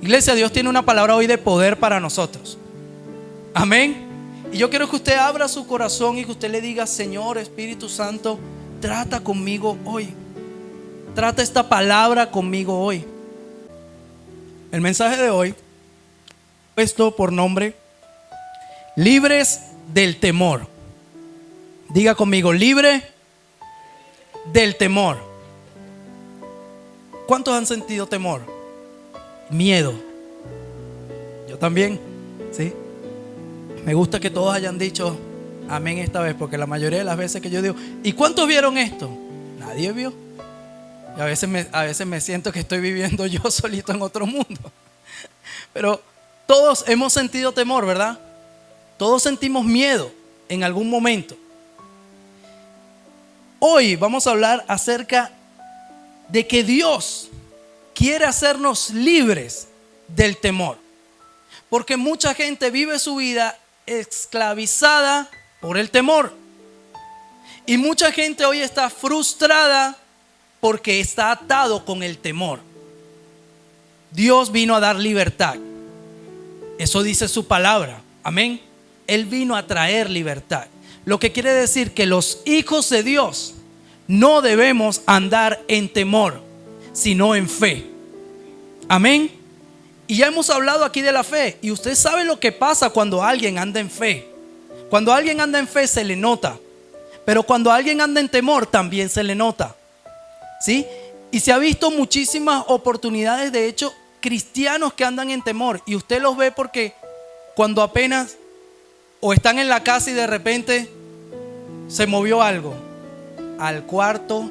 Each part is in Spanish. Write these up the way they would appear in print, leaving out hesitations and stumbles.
Iglesia, Dios tiene una palabra hoy de poder para nosotros. Amén. Y yo quiero que usted abra su corazón y que usted le diga: Señor Espíritu Santo, trata conmigo hoy. Trata esta palabra conmigo hoy. El mensaje de hoy, puesto por nombre: libres del temor. Diga conmigo: libre del temor. ¿Cuántos han sentido temor? Miedo. Yo también, ¿sí? Me gusta que todos hayan dicho amén esta vez, porque la mayoría de las veces que yo digo: ¿y cuántos vieron esto? Nadie vio. Y a veces me siento que estoy viviendo yo solito en otro mundo. Pero todos hemos sentido temor, ¿verdad? Todos sentimos miedo en algún momento. Hoy vamos a hablar acerca de que Dios quiere hacernos libres del temor. Porque mucha gente vive su vida esclavizada por el temor. Y mucha gente hoy está frustrada porque está atado con el temor. Dios vino a dar libertad. Eso dice su palabra. Amén. Él vino a traer libertad. Lo que quiere decir que los hijos de Dios no debemos andar en temor, sino en fe. Amén. Y ya hemos hablado aquí de la fe. Y usted sabe lo que pasa cuando alguien anda en fe. Cuando alguien anda en fe se le nota. Pero cuando alguien anda en temor también se le nota. ¿Sí? Y se ha visto muchísimas oportunidades, de hecho, cristianos que andan en temor. Y usted los ve porque cuando apenas o están en la casa y de repente se movió algo, al cuarto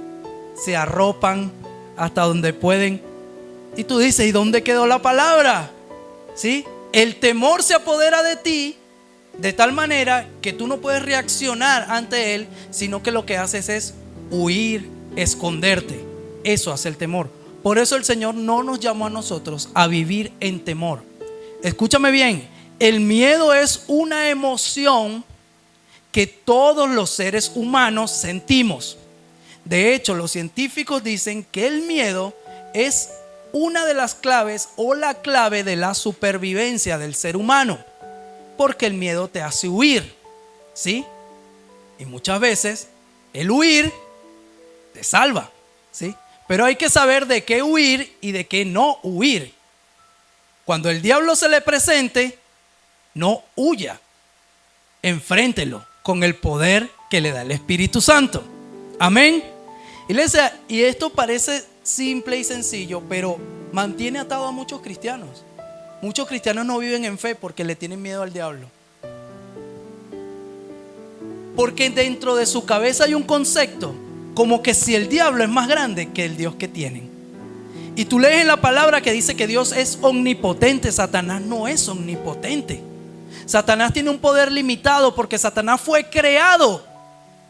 se arropan hasta donde pueden. Y tú dices: ¿y dónde quedó la palabra? ¿Sí? El temor se apodera de ti de tal manera que tú no puedes reaccionar ante él, sino que lo que haces es huir, esconderte. Eso hace el temor. Por eso el Señor no nos llamó a nosotros a vivir en temor. Escúchame bien: el miedo es una emoción que todos los seres humanos sentimos. De hecho, los científicos dicen que el miedo es una de las claves o la clave de la supervivencia del ser humano, porque el miedo te hace huir, ¿sí? Y muchas veces el huir te salva, ¿sí? Pero hay que saber de qué huir y de qué no huir. Cuando el diablo se le presente, no huya, enfréntelo con el poder que le da el Espíritu Santo. Amén. Iglesia, y esto parece simple y sencillo, pero mantiene atado a muchos cristianos. Muchos cristianos no viven en fe porque le tienen miedo al diablo. Porque dentro de su cabeza hay un concepto como que si el diablo es más grande que el Dios que tienen. Y tú lees en la palabra que dice que Dios es omnipotente. Satanás no es omnipotente. Satanás tiene un poder limitado porque Satanás fue creado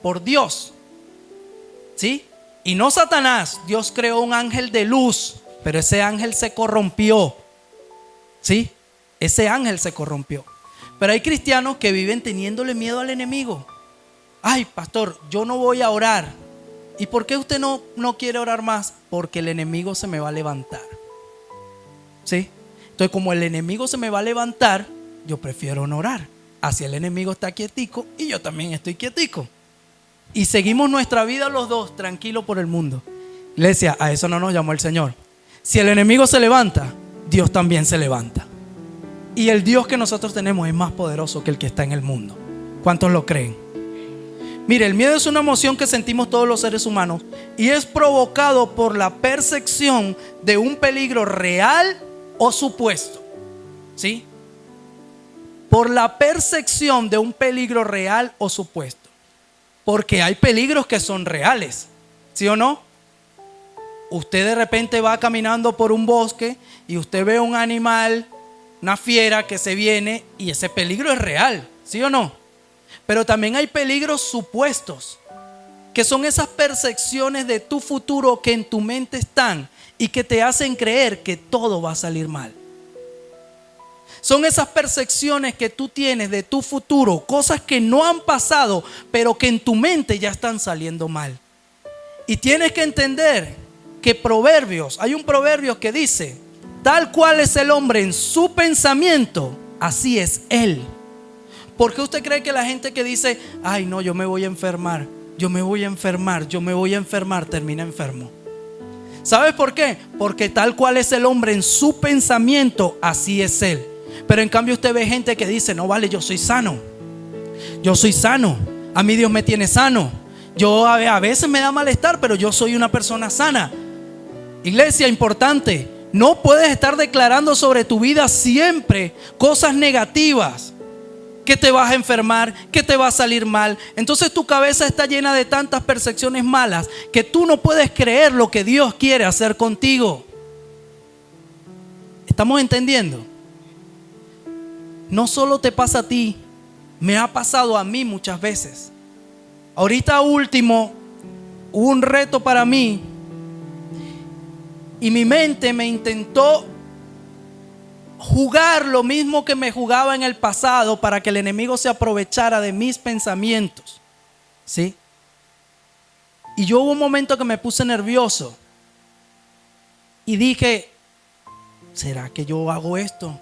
por Dios, ¿sí? Y no Satanás. Dios creó un ángel de luz, pero ese ángel se corrompió, ¿sí? Ese ángel se corrompió. Pero hay cristianos que viven teniéndole miedo al enemigo. Ay, pastor, yo no voy a orar. ¿Y por qué usted no quiere orar más? Porque el enemigo se me va a levantar, ¿sí? Entonces, como el enemigo se me va a levantar, yo prefiero no orar. Así el enemigo está quietico y yo también estoy quietico. Y seguimos nuestra vida los dos tranquilos por el mundo. Iglesia, a eso no nos llamó el Señor. Si el enemigo se levanta, Dios también se levanta. Y el Dios que nosotros tenemos es más poderoso que el que está en el mundo. ¿Cuántos lo creen? Mire, el miedo es una emoción que sentimos todos los seres humanos y es provocado por la percepción de un peligro real o supuesto, ¿sí? Por la percepción de un peligro real o supuesto. Porque hay peligros que son reales, ¿sí o no? Usted de repente va caminando por un bosque y usted ve un animal, una fiera que se viene, y ese peligro es real, ¿sí o no? Pero también hay peligros supuestos, que son esas percepciones de tu futuro que en tu mente están y que te hacen creer que todo va a salir mal. Son esas percepciones que tú tienes de tu futuro, cosas que no han pasado, pero que en tu mente ya están saliendo mal. Y tienes que entender que Proverbios, hay un proverbio que dice: tal cual es el hombre en su pensamiento, así es él. ¿Por qué usted cree que la gente que dice, ay no, yo me voy a enfermar, yo me voy a enfermar, yo me voy a enfermar, termina enfermo? ¿Sabes por qué? Porque tal cual es el hombre en su pensamiento, así es él. Pero en cambio usted ve gente que dice, no vale, yo soy sano, a mí Dios me tiene sano, yo a veces me da malestar, pero yo soy una persona sana. Iglesia, importante, no puedes estar declarando sobre tu vida siempre cosas negativas, que te vas a enfermar, que te va a salir mal. Entonces tu cabeza está llena de tantas percepciones malas que tú no puedes creer lo que Dios quiere hacer contigo. ¿Estamos entendiendo? No solo te pasa a ti, me ha pasado a mí muchas veces. Ahorita último, hubo un reto para mí y mi mente me intentó jugar lo mismo que me jugaba en el pasado para que el enemigo se aprovechara de mis pensamientos, ¿sí? Y yo hubo un momento que me puse nervioso y dije, ¿será que yo hago esto?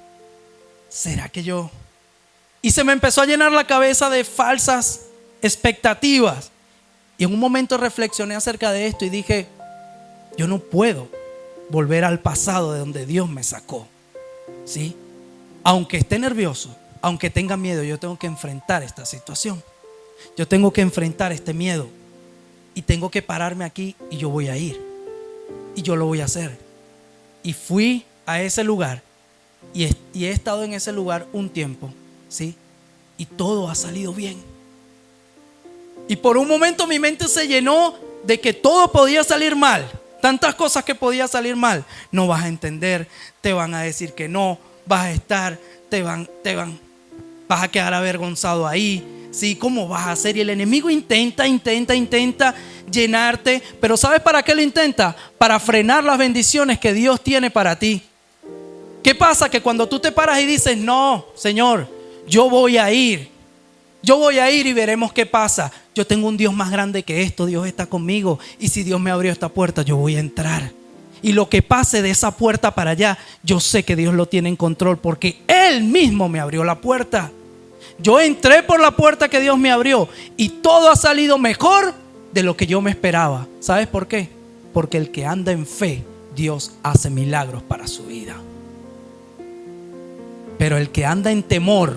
¿Será que yo? Y se me empezó a llenar la cabeza de falsas expectativas. Y en un momento reflexioné acerca de esto y dije, yo no puedo volver al pasado de donde Dios me sacó, ¿sí? Aunque esté nervioso, aunque tenga miedo, yo tengo que enfrentar esta situación. Yo tengo que enfrentar este miedo y tengo que pararme aquí y yo voy a ir y yo lo voy a hacer. Y fui a ese lugar y he estado en ese lugar un tiempo, ¿sí? Y todo ha salido bien. Y por un momento mi mente se llenó de que todo podía salir mal. Tantas cosas que podía salir mal. No vas a entender, te van a decir que no, vas a estar, vas a quedar avergonzado ahí. ¿Sí? ¿Cómo vas a hacer? Y el enemigo intenta llenarte. Pero ¿sabes para qué lo intenta? Para frenar las bendiciones que Dios tiene para ti. ¿Qué pasa? Que cuando tú te paras y dices, no, Señor, yo voy a ir y veremos qué pasa. Yo tengo un Dios más grande que esto, Dios está conmigo. Y si Dios me abrió esta puerta, yo voy a entrar. Y lo que pase de esa puerta para allá, yo sé que Dios lo tiene en control porque Él mismo me abrió la puerta. Yo entré por la puerta que Dios me abrió y todo ha salido mejor de lo que yo me esperaba. ¿Sabes por qué? Porque el que anda en fe, Dios hace milagros para su vida. Pero el que anda en temor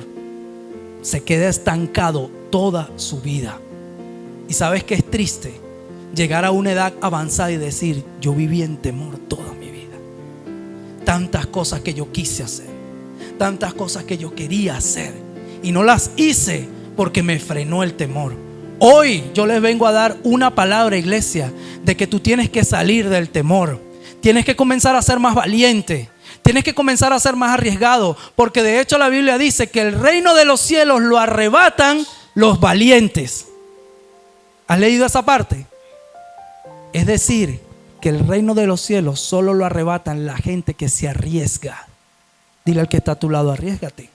se queda estancado toda su vida. Y sabes que es triste llegar a una edad avanzada y decir, yo viví en temor toda mi vida. Tantas cosas que yo quise hacer, tantas cosas que yo quería hacer y no las hice porque me frenó el temor. Hoy yo les vengo a dar una palabra, iglesia, de que tú tienes que salir del temor. Tienes que comenzar a ser más valiente. Tienes que comenzar a ser más arriesgado, porque de hecho la Biblia dice que el reino de los cielos lo arrebatan los valientes. ¿Has leído esa parte? Es decir, que el reino de los cielos solo lo arrebatan la gente que se arriesga. Dile al que está a tu lado, arriésgate.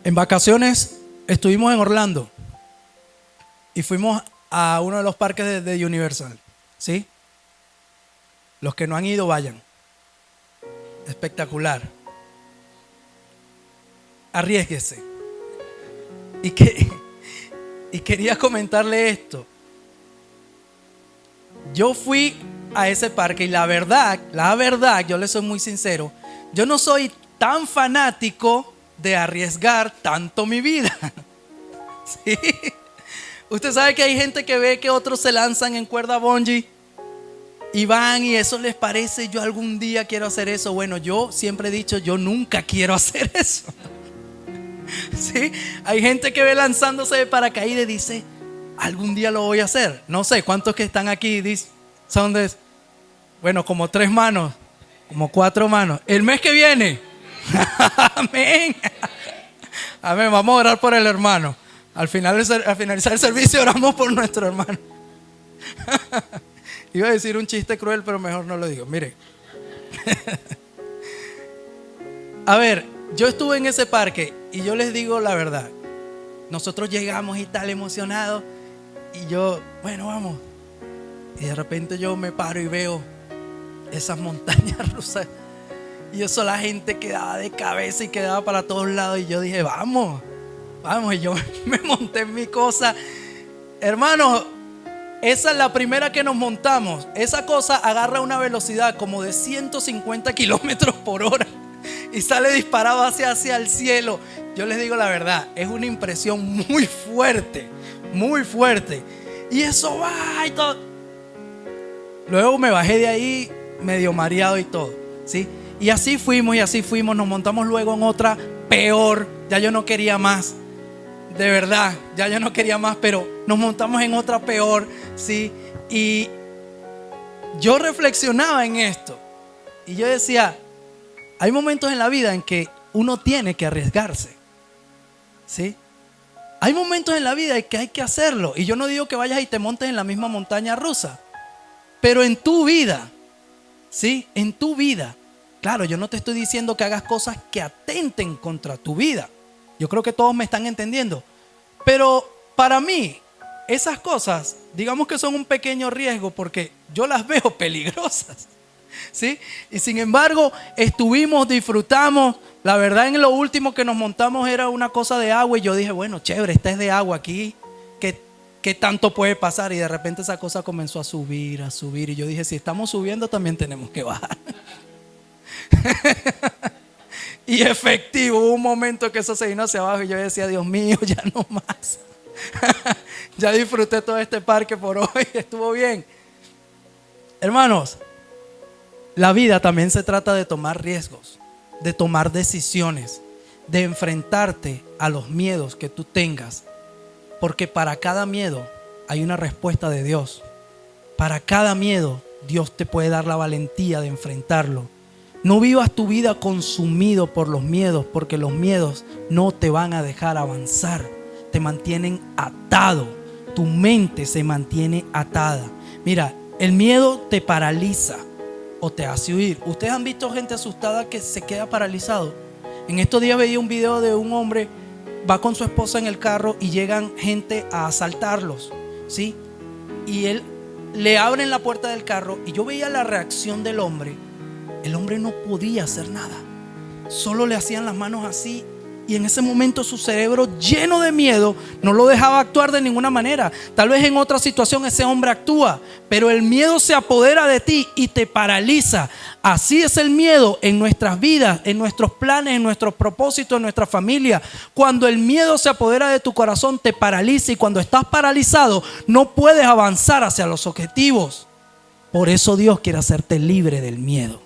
En vacaciones estuvimos en Orlando y fuimos a uno de los parques de Universal, ¿sí? Los que no han ido, vayan. Espectacular. Arriésguese. Y quería comentarle esto. Yo fui a ese parque y la verdad, yo le soy muy sincero, yo no soy tan fanático de arriesgar tanto mi vida. ¿Sí? Usted sabe que hay gente que ve que otros se lanzan en cuerda bungee y van y eso les parece, yo algún día quiero hacer eso. Bueno, yo siempre he dicho, yo nunca quiero hacer eso. ¿Sí? Hay gente que ve lanzándose de paracaídas y dice, algún día lo voy a hacer. No sé cuántos que están aquí son de, bueno, como 3 manos, como 4 manos. El mes que viene. Amén. Amén. Vamos a orar por el hermano. Al finalizar el servicio oramos por nuestro hermano. Iba a decir un chiste cruel, pero mejor no lo digo. Mire. A ver, yo estuve en ese parque y yo les digo la verdad. nosotros llegamos y tal emocionados. Y yo, bueno, vamos. Y de repente yo me paro y veo esas montañas rusas. Y eso, la gente quedaba de cabeza y quedaba para todos lados. Y yo dije, vamos. Y yo me monté en mi cosa. Hermano, esa es la primera que nos montamos. Esa cosa agarra una velocidad como de 150 kilómetros por hora y sale disparado hacia el cielo. Yo les digo la verdad, es una impresión muy fuerte, muy fuerte. Y eso va y todo. Luego me bajé de ahí medio mareado y todo, ¿sí? Y así fuimos, nos montamos luego en otra peor. Ya yo no quería más, de verdad, ya yo no quería más, pero nos montamos en otra peor, ¿sí? Y yo reflexionaba en esto y yo decía, hay momentos en la vida en que uno tiene que arriesgarse, ¿sí? Hay momentos en la vida en que hay que hacerlo. Y yo no digo que vayas y te montes en la misma montaña rusa, pero en tu vida, ¿sí? En tu vida. Claro, yo no te estoy diciendo que hagas cosas que atenten contra tu vida. Yo creo que todos me están entendiendo. Pero para mí, esas cosas, digamos que son un pequeño riesgo porque yo las veo peligrosas, ¿sí? Y sin embargo, disfrutamos. La verdad, en lo último que nos montamos era una cosa de agua. Y yo dije, bueno, chévere, esta es de agua aquí. ¿Qué tanto puede pasar? Y de repente esa cosa comenzó a subir. Y yo dije, si estamos subiendo, también tenemos que bajar. Y efectivo, hubo un momento que eso se vino hacia abajo y yo decía, Dios mío, ya no más. Ya disfruté todo este parque por hoy, estuvo bien. Hermanos, la vida también se trata de tomar riesgos, de tomar decisiones, de enfrentarte a los miedos que tú tengas, porque para cada miedo hay una respuesta de Dios. Para cada miedo Dios te puede dar la valentía de enfrentarlo. No vivas tu vida consumido por los miedos, porque los miedos no te van a dejar avanzar. Te mantienen atado. Tu mente se mantiene atada. Mira, el miedo te paraliza o te hace huir. Ustedes han visto gente asustada que se queda paralizado. En estos días veía un video de un hombre, va con su esposa en el carro y llegan gente a asaltarlos, ¿sí? Y él le abren la puerta del carro y yo veía la reacción del hombre. El hombre no podía hacer nada, solo le hacían las manos así. Y en ese momento su cerebro, lleno de miedo, no lo dejaba actuar de ninguna manera. Tal vez en otra situación ese hombre actúa, pero el miedo se apodera de ti y te paraliza. Así es el miedo en nuestras vidas, en nuestros planes, en nuestros propósitos, en nuestra familia. Cuando el miedo se apodera de tu corazón, te paraliza, y cuando estás paralizado no puedes avanzar hacia los objetivos. Por eso Dios quiere hacerte libre del miedo,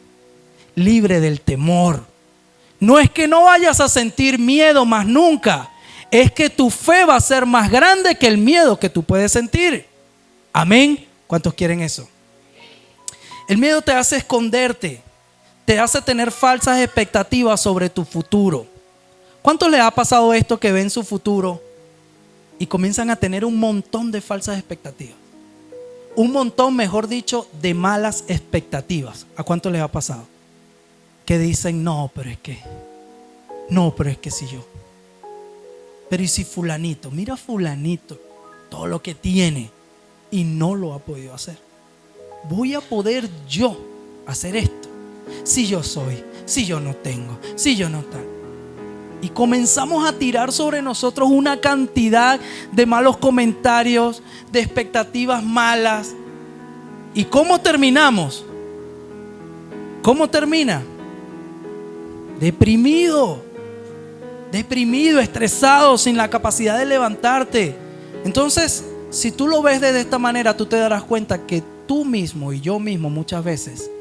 libre del temor. No es que no vayas a sentir miedo más nunca, es que tu fe va a ser más grande que el miedo que tú puedes sentir. Amén. ¿Cuántos quieren eso? El miedo te hace esconderte, te hace tener falsas expectativas sobre tu futuro. ¿Cuántos les ha pasado esto, que ven su futuro y comienzan a tener un montón de falsas expectativas? Un montón, mejor dicho, de malas expectativas. ¿A cuántos les ha pasado? Que dicen, no, pero es que si yo. Pero y si fulanito, mira fulanito, todo lo que tiene y no lo ha podido hacer. Voy a poder yo hacer esto. Si yo soy, si yo no tengo, si yo no tal. Y comenzamos a tirar sobre nosotros una cantidad de malos comentarios, de expectativas malas. ¿Y cómo terminamos? ¿Cómo termina? Deprimido, estresado, sin la capacidad de levantarte. Entonces, si tú lo ves de esta manera, tú te darás cuenta que tú mismo y yo mismo muchas veces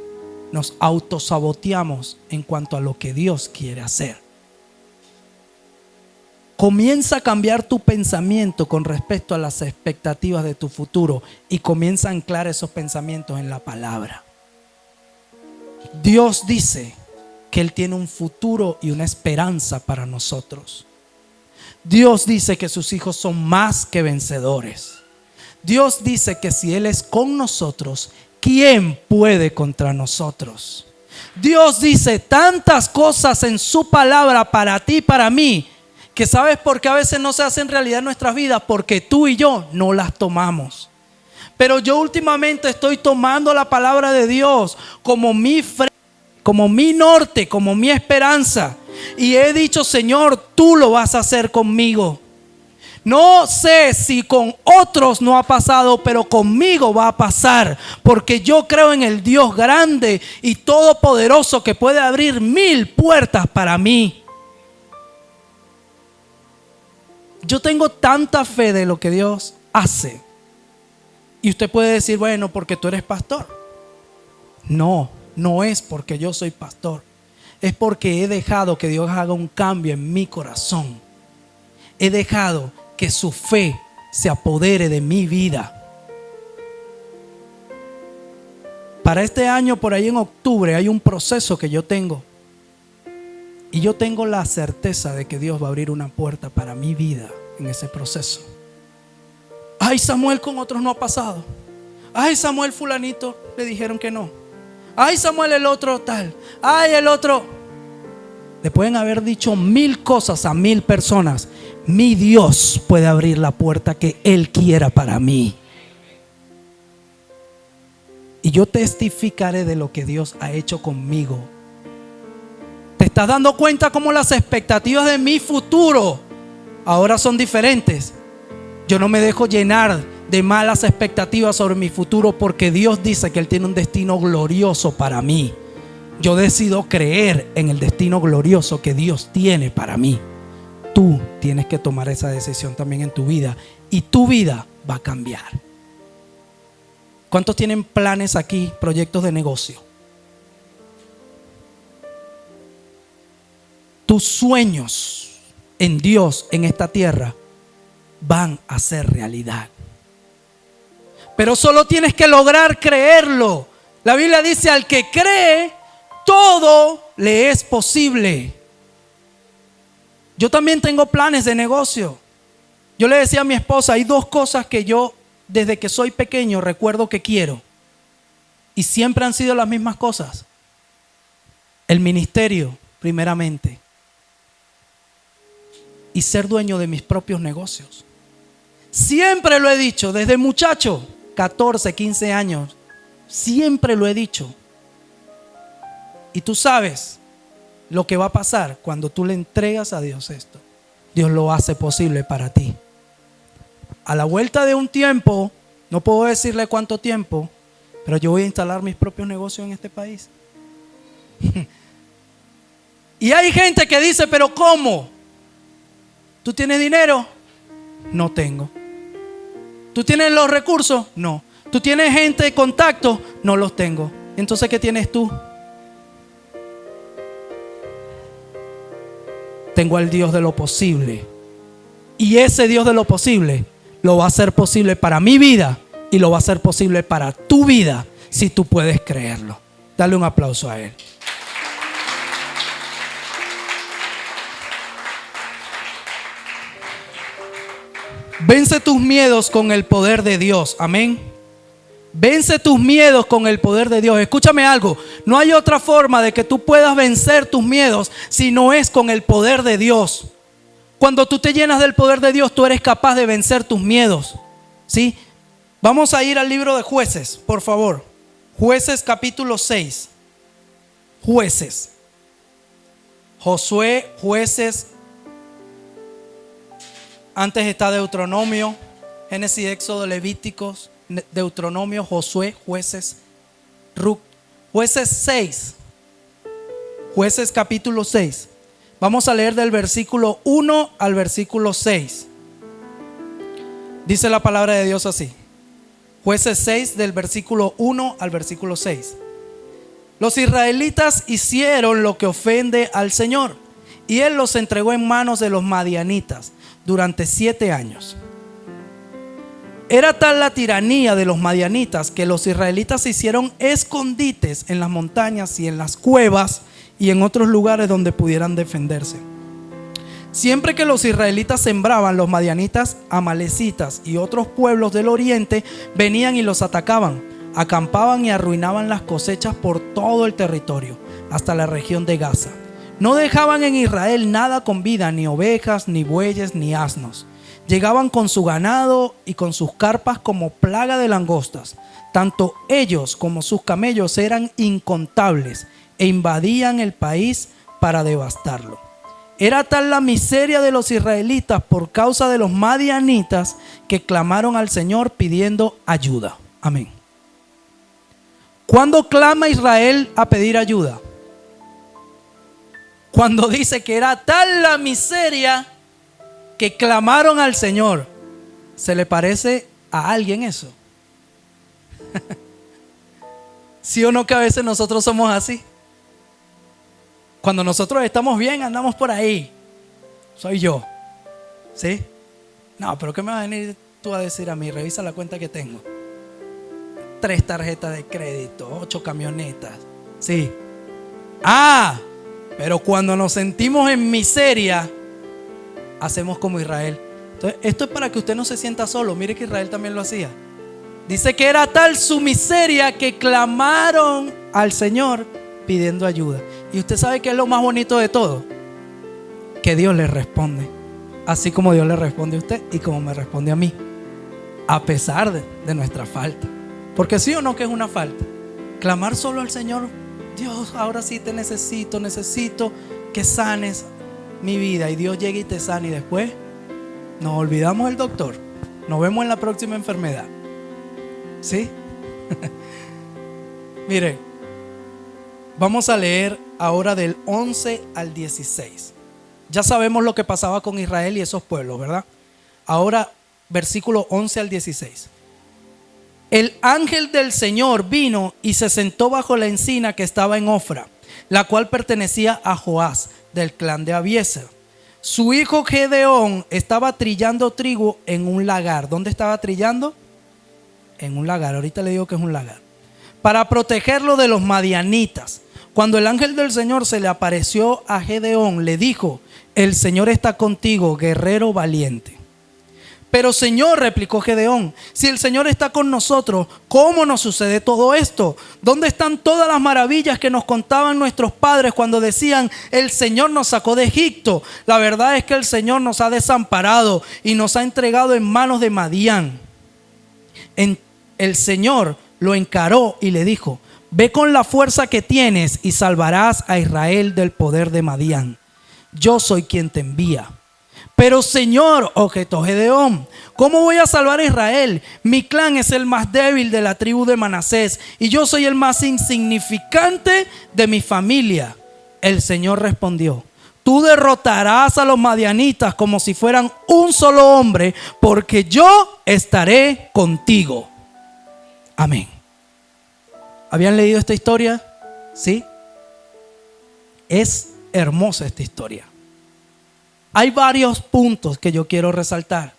nos autosaboteamos en cuanto a lo que Dios quiere hacer. Comienza a cambiar tu pensamiento con respecto a las expectativas de tu futuro y comienza a anclar esos pensamientos en la palabra. Dios dice que Él tiene un futuro y una esperanza para nosotros. Dios dice que sus hijos son más que vencedores. Dios dice que si Él es con nosotros, ¿quién puede contra nosotros? Dios dice tantas cosas en su palabra para ti y para mí, Que sabes por qué a veces no se hacen realidad en nuestras vidas, porque tú y yo no las tomamos. Pero yo últimamente estoy tomando la palabra de Dios como mi freno, como mi norte, como mi esperanza. Y he dicho, Señor, tú lo vas a hacer conmigo. No sé si con otros no ha pasado, pero conmigo va a pasar, porque yo creo en el Dios grande y todopoderoso que puede abrir 1000 puertas para mí. Yo tengo tanta fe de lo que Dios hace. Y usted puede decir, bueno, porque tú eres pastor. No, no es porque yo soy pastor. Es porque he dejado que Dios haga un cambio en mi corazón. He dejado que su fe se apodere de mi vida. Para este año, por ahí en octubre, hay un proceso que yo tengo. Y yo tengo la certeza de que Dios va a abrir una puerta para mi vida en ese proceso. Ay, Samuel, con otros no ha pasado. Ay, Samuel, fulanito, le dijeron que no. Ay, Samuel, el otro tal. Ay, el otro. Le pueden haber dicho 1000 cosas a 1000 personas. Mi Dios puede abrir la puerta que Él quiera para mí. Y yo testificaré de lo que Dios ha hecho conmigo. ¿Te estás dando cuenta cómo las expectativas de mi futuro ahora son diferentes? Yo no me dejo llenar de malas expectativas sobre mi futuro, porque Dios dice que Él tiene un destino glorioso para mí. Yo decido creer en el destino glorioso que Dios tiene para mí. Tú tienes que tomar esa decisión también en tu vida, y tu vida va a cambiar. ¿Cuántos tienen planes aquí, proyectos de negocio? Tus sueños en Dios, en esta tierra, van a ser realidad. Pero solo tienes que lograr creerlo. La Biblia dice, al que cree, todo le es posible. Yo también tengo planes de negocio. Yo le decía a mi esposa, hay 2 cosas que yo desde que soy pequeño recuerdo que quiero, y siempre han sido las mismas cosas. El ministerio, primeramente, y ser dueño de mis propios negocios. Siempre lo he dicho, desde muchacho, 14, 15 años, siempre lo he dicho. Y tú sabes lo que va a pasar cuando tú le entregas a Dios esto. Dios lo hace posible para ti. A la vuelta de un tiempo, no puedo decirle cuánto tiempo, pero yo voy a instalar mis propios negocios en este país. Y hay gente que dice, pero ¿cómo? ¿Tú tienes dinero? No tengo. ¿Tú tienes los recursos? No. ¿Tú tienes gente de contacto? No los tengo. Entonces, ¿qué tienes tú? Tengo al Dios de lo posible. Y ese Dios de lo posible lo va a hacer posible para mi vida, y lo va a hacer posible para tu vida, si tú puedes creerlo. Dale un aplauso a Él. Vence tus miedos con el poder de Dios. Amén. Vence tus miedos con el poder de Dios. Escúchame algo. No hay otra forma de que tú puedas vencer tus miedos si no es con el poder de Dios. Cuando tú te llenas del poder de Dios, tú eres capaz de vencer tus miedos. ¿Sí? Vamos a ir al libro de Jueces, por favor. Jueces capítulo 6. Jueces. Josué, Jueces. Antes está Deuteronomio, Génesis, Éxodo, Levíticos, Deuteronomio, Josué, Jueces, Ruc. Jueces 6. Jueces capítulo 6. Vamos a leer del versículo 1 al versículo 6. Dice la palabra de Dios así. Jueces 6, del versículo 1 al versículo 6. Los israelitas hicieron lo que ofende al Señor, y Él los entregó en manos de los madianitas durante 7 años. Era tal la tiranía de los madianitas que los israelitas hicieron escondites en las montañas y en las cuevas y en otros lugares donde pudieran defenderse. Siempre que los israelitas sembraban, los madianitas, amalecitas y otros pueblos del oriente venían y los atacaban, acampaban y arruinaban las cosechas por todo el territorio, hasta la región de Gaza. No dejaban en Israel nada con vida, ni ovejas, ni bueyes, ni asnos. Llegaban con su ganado y con sus carpas como plaga de langostas. Tanto ellos como sus camellos eran incontables e invadían el país para devastarlo. Era tal la miseria de los israelitas por causa de los madianitas que clamaron al Señor pidiendo ayuda. Amén. ¿Cuándo clama Israel a pedir ayuda? Cuando dice que era tal la miseria que clamaron al Señor. ¿Se le parece a alguien eso? ¿Sí o no que a veces nosotros somos así? Cuando nosotros estamos bien, andamos por ahí. Soy yo. ¿Sí? No, pero ¿qué me vas a venir tú a decir a mí? Revisa la cuenta que tengo. 3 tarjetas de crédito, 8 camionetas. Sí. Pero cuando nos sentimos en miseria, hacemos como Israel. Entonces, esto es para que usted no se sienta solo. Mire que Israel también lo hacía. Dice que era tal su miseria que clamaron al Señor pidiendo ayuda. Y usted sabe que es lo más bonito de todo, que Dios le responde, así como Dios le responde a usted y como me responde a mí, a pesar de nuestra falta. Porque sí o no que es una falta. Clamar solo al Señor: Dios, ahora sí te necesito que sanes mi vida. Y Dios llega y te sana, y después nos olvidamos del doctor. Nos vemos en la próxima enfermedad. ¿Sí? Mire, vamos a leer ahora del 11 al 16. Ya sabemos lo que pasaba con Israel y esos pueblos, ¿verdad? Ahora, versículo 11 al 16. El ángel del Señor vino y se sentó bajo la encina que estaba en Ofra, la cual pertenecía a Joás, del clan de Abiezer. Su hijo Gedeón estaba trillando trigo en un lagar. ¿Dónde estaba trillando? En un lagar. Ahorita le digo que es un lagar. Para protegerlo de los madianitas. Cuando el ángel del Señor se le apareció a Gedeón, le dijo: el Señor está contigo, guerrero valiente. Pero Señor, replicó Gedeón, si el Señor está con nosotros, ¿cómo nos sucede todo esto? ¿Dónde están todas las maravillas que nos contaban nuestros padres cuando decían: el Señor nos sacó de Egipto? La verdad es que el Señor nos ha desamparado y nos ha entregado en manos de Madián. El Señor lo encaró y le dijo: ve con la fuerza que tienes y salvarás a Israel del poder de Madián. Yo soy quien te envía. Pero Señor, objetó Gedeón, ¿cómo voy a salvar a Israel? Mi clan es el más débil de la tribu de Manasés y yo soy el más insignificante de mi familia. El Señor respondió: tú derrotarás a los madianitas como si fueran un solo hombre, porque yo estaré contigo. Amén. ¿Habían leído esta historia? ¿Sí? Es hermosa esta historia. Hay varios puntos que yo quiero resaltar.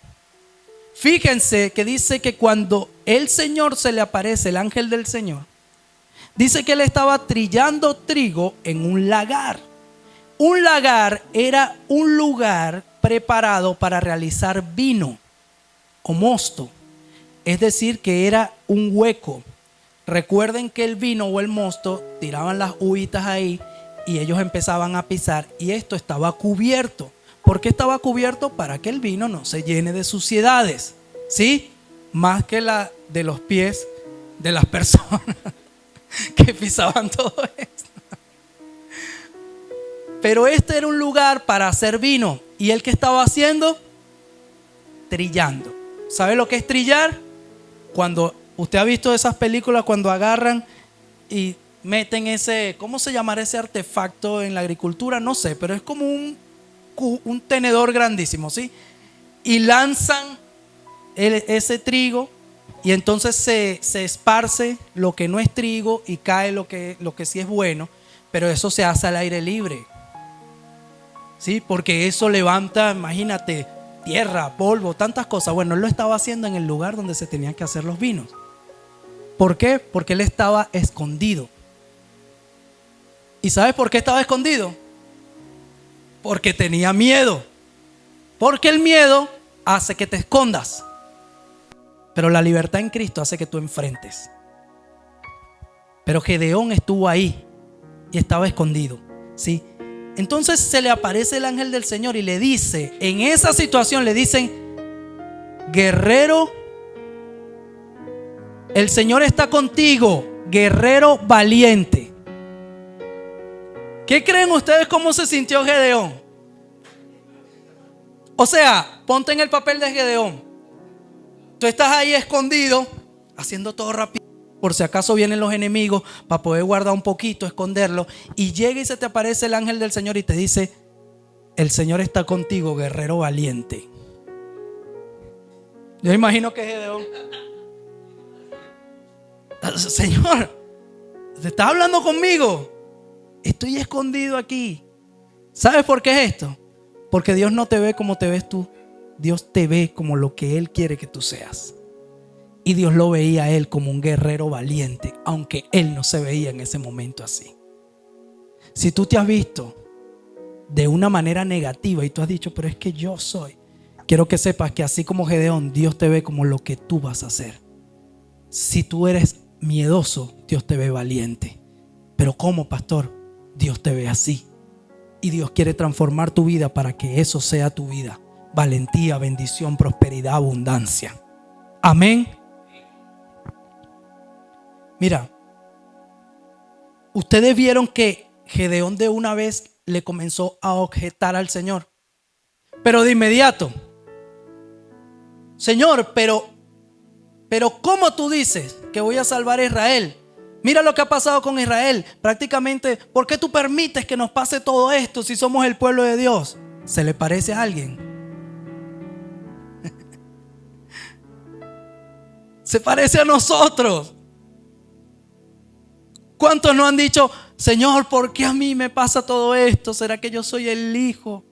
Fíjense que dice que cuando el Señor se le aparece, el ángel del Señor, dice que él estaba trillando trigo en un lagar. Un lagar era un lugar preparado para realizar vino o mosto. Es decir, que era un hueco. Recuerden que el vino o el mosto tiraban las uvitas ahí y ellos empezaban a pisar, y esto estaba cubierto. ¿Por qué estaba cubierto? Para que el vino no se llene de suciedades, ¿sí? Más que la de los pies de las personas que pisaban todo esto. Pero este era un lugar para hacer vino. ¿Y él qué estaba haciendo? Trillando. ¿Sabe lo que es trillar? Cuando usted ha visto esas películas cuando agarran y meten ese, ¿cómo se llamará ese artefacto en la agricultura? No sé, pero es como un tenedor grandísimo, ¿sí? Y lanzan ese trigo, y entonces se esparce lo que no es trigo y cae lo que sí es bueno, pero eso se hace al aire libre, ¿sí? Porque eso levanta, imagínate, tierra, polvo, tantas cosas. Bueno, él lo estaba haciendo en el lugar donde se tenían que hacer los vinos. ¿Por qué? Porque él estaba escondido. ¿Y sabes por qué estaba escondido? Porque tenía miedo. Porque el miedo hace que te escondas, pero la libertad en Cristo hace que tú enfrentes. Pero Gedeón estuvo ahí y estaba escondido, ¿sí? Entonces se le aparece el ángel del Señor y le dice, en esa situación le dicen: guerrero, el Señor está contigo, guerrero valiente. ¿Qué creen ustedes cómo se sintió Gedeón? O sea, ponte en el papel de Gedeón. Tú estás ahí escondido, haciendo todo rápido, por si acaso vienen los enemigos, para poder guardar un poquito, esconderlo. Y llega y se te aparece el ángel del Señor y te dice: el Señor está contigo, guerrero valiente. Yo imagino que Gedeón: Señor, ¿te estás hablando conmigo? Estoy escondido aquí. ¿Sabes por qué es esto? Porque Dios no te ve como te ves tú. Dios te ve como lo que Él quiere que tú seas. Y Dios lo veía a él como un guerrero valiente, aunque él no se veía en ese momento así. Si tú te has visto de una manera negativa y tú has dicho: pero es que yo soy, quiero que sepas que así como Gedeón, Dios te ve como lo que tú vas a hacer. Si tú eres miedoso, Dios te ve valiente. Pero ¿cómo, pastor? Dios te ve así. Y Dios quiere transformar tu vida para que eso sea tu vida: valentía, bendición, prosperidad, abundancia. Amén. Mira, ustedes vieron que Gedeón de una vez le comenzó a objetar al Señor, pero de inmediato: Señor, pero ¿cómo tú dices que voy a salvar a Israel? Mira lo que ha pasado con Israel. Prácticamente, ¿por qué tú permites que nos pase todo esto si somos el pueblo de Dios? ¿Se le parece a alguien? Se parece a nosotros. ¿Cuántos nos han dicho: Señor, ¿por qué a mí me pasa todo esto? ¿Será que yo soy el hijo?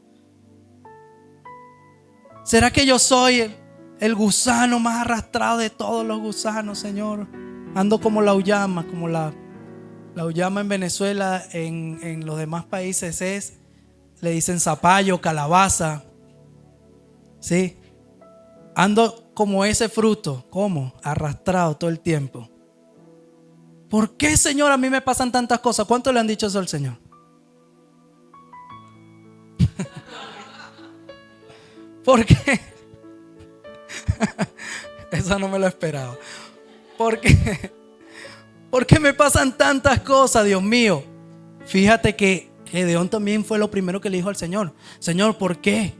¿Será que yo soy el gusano más arrastrado de todos los gusanos, Señor? Ando como la uyama, como la uyama en Venezuela, en los demás países le dicen zapallo, calabaza. Sí. Ando como ese fruto, ¿cómo? Arrastrado todo el tiempo. ¿Por qué, Señor, a mí me pasan tantas cosas? ¿Cuánto le han dicho eso al Señor? ¿Por qué? Eso no me lo esperaba. ¿Por qué? ¿Por qué me pasan tantas cosas, Dios mío? Fíjate que Gedeón también fue lo primero que le dijo al Señor: Señor, ¿por qué?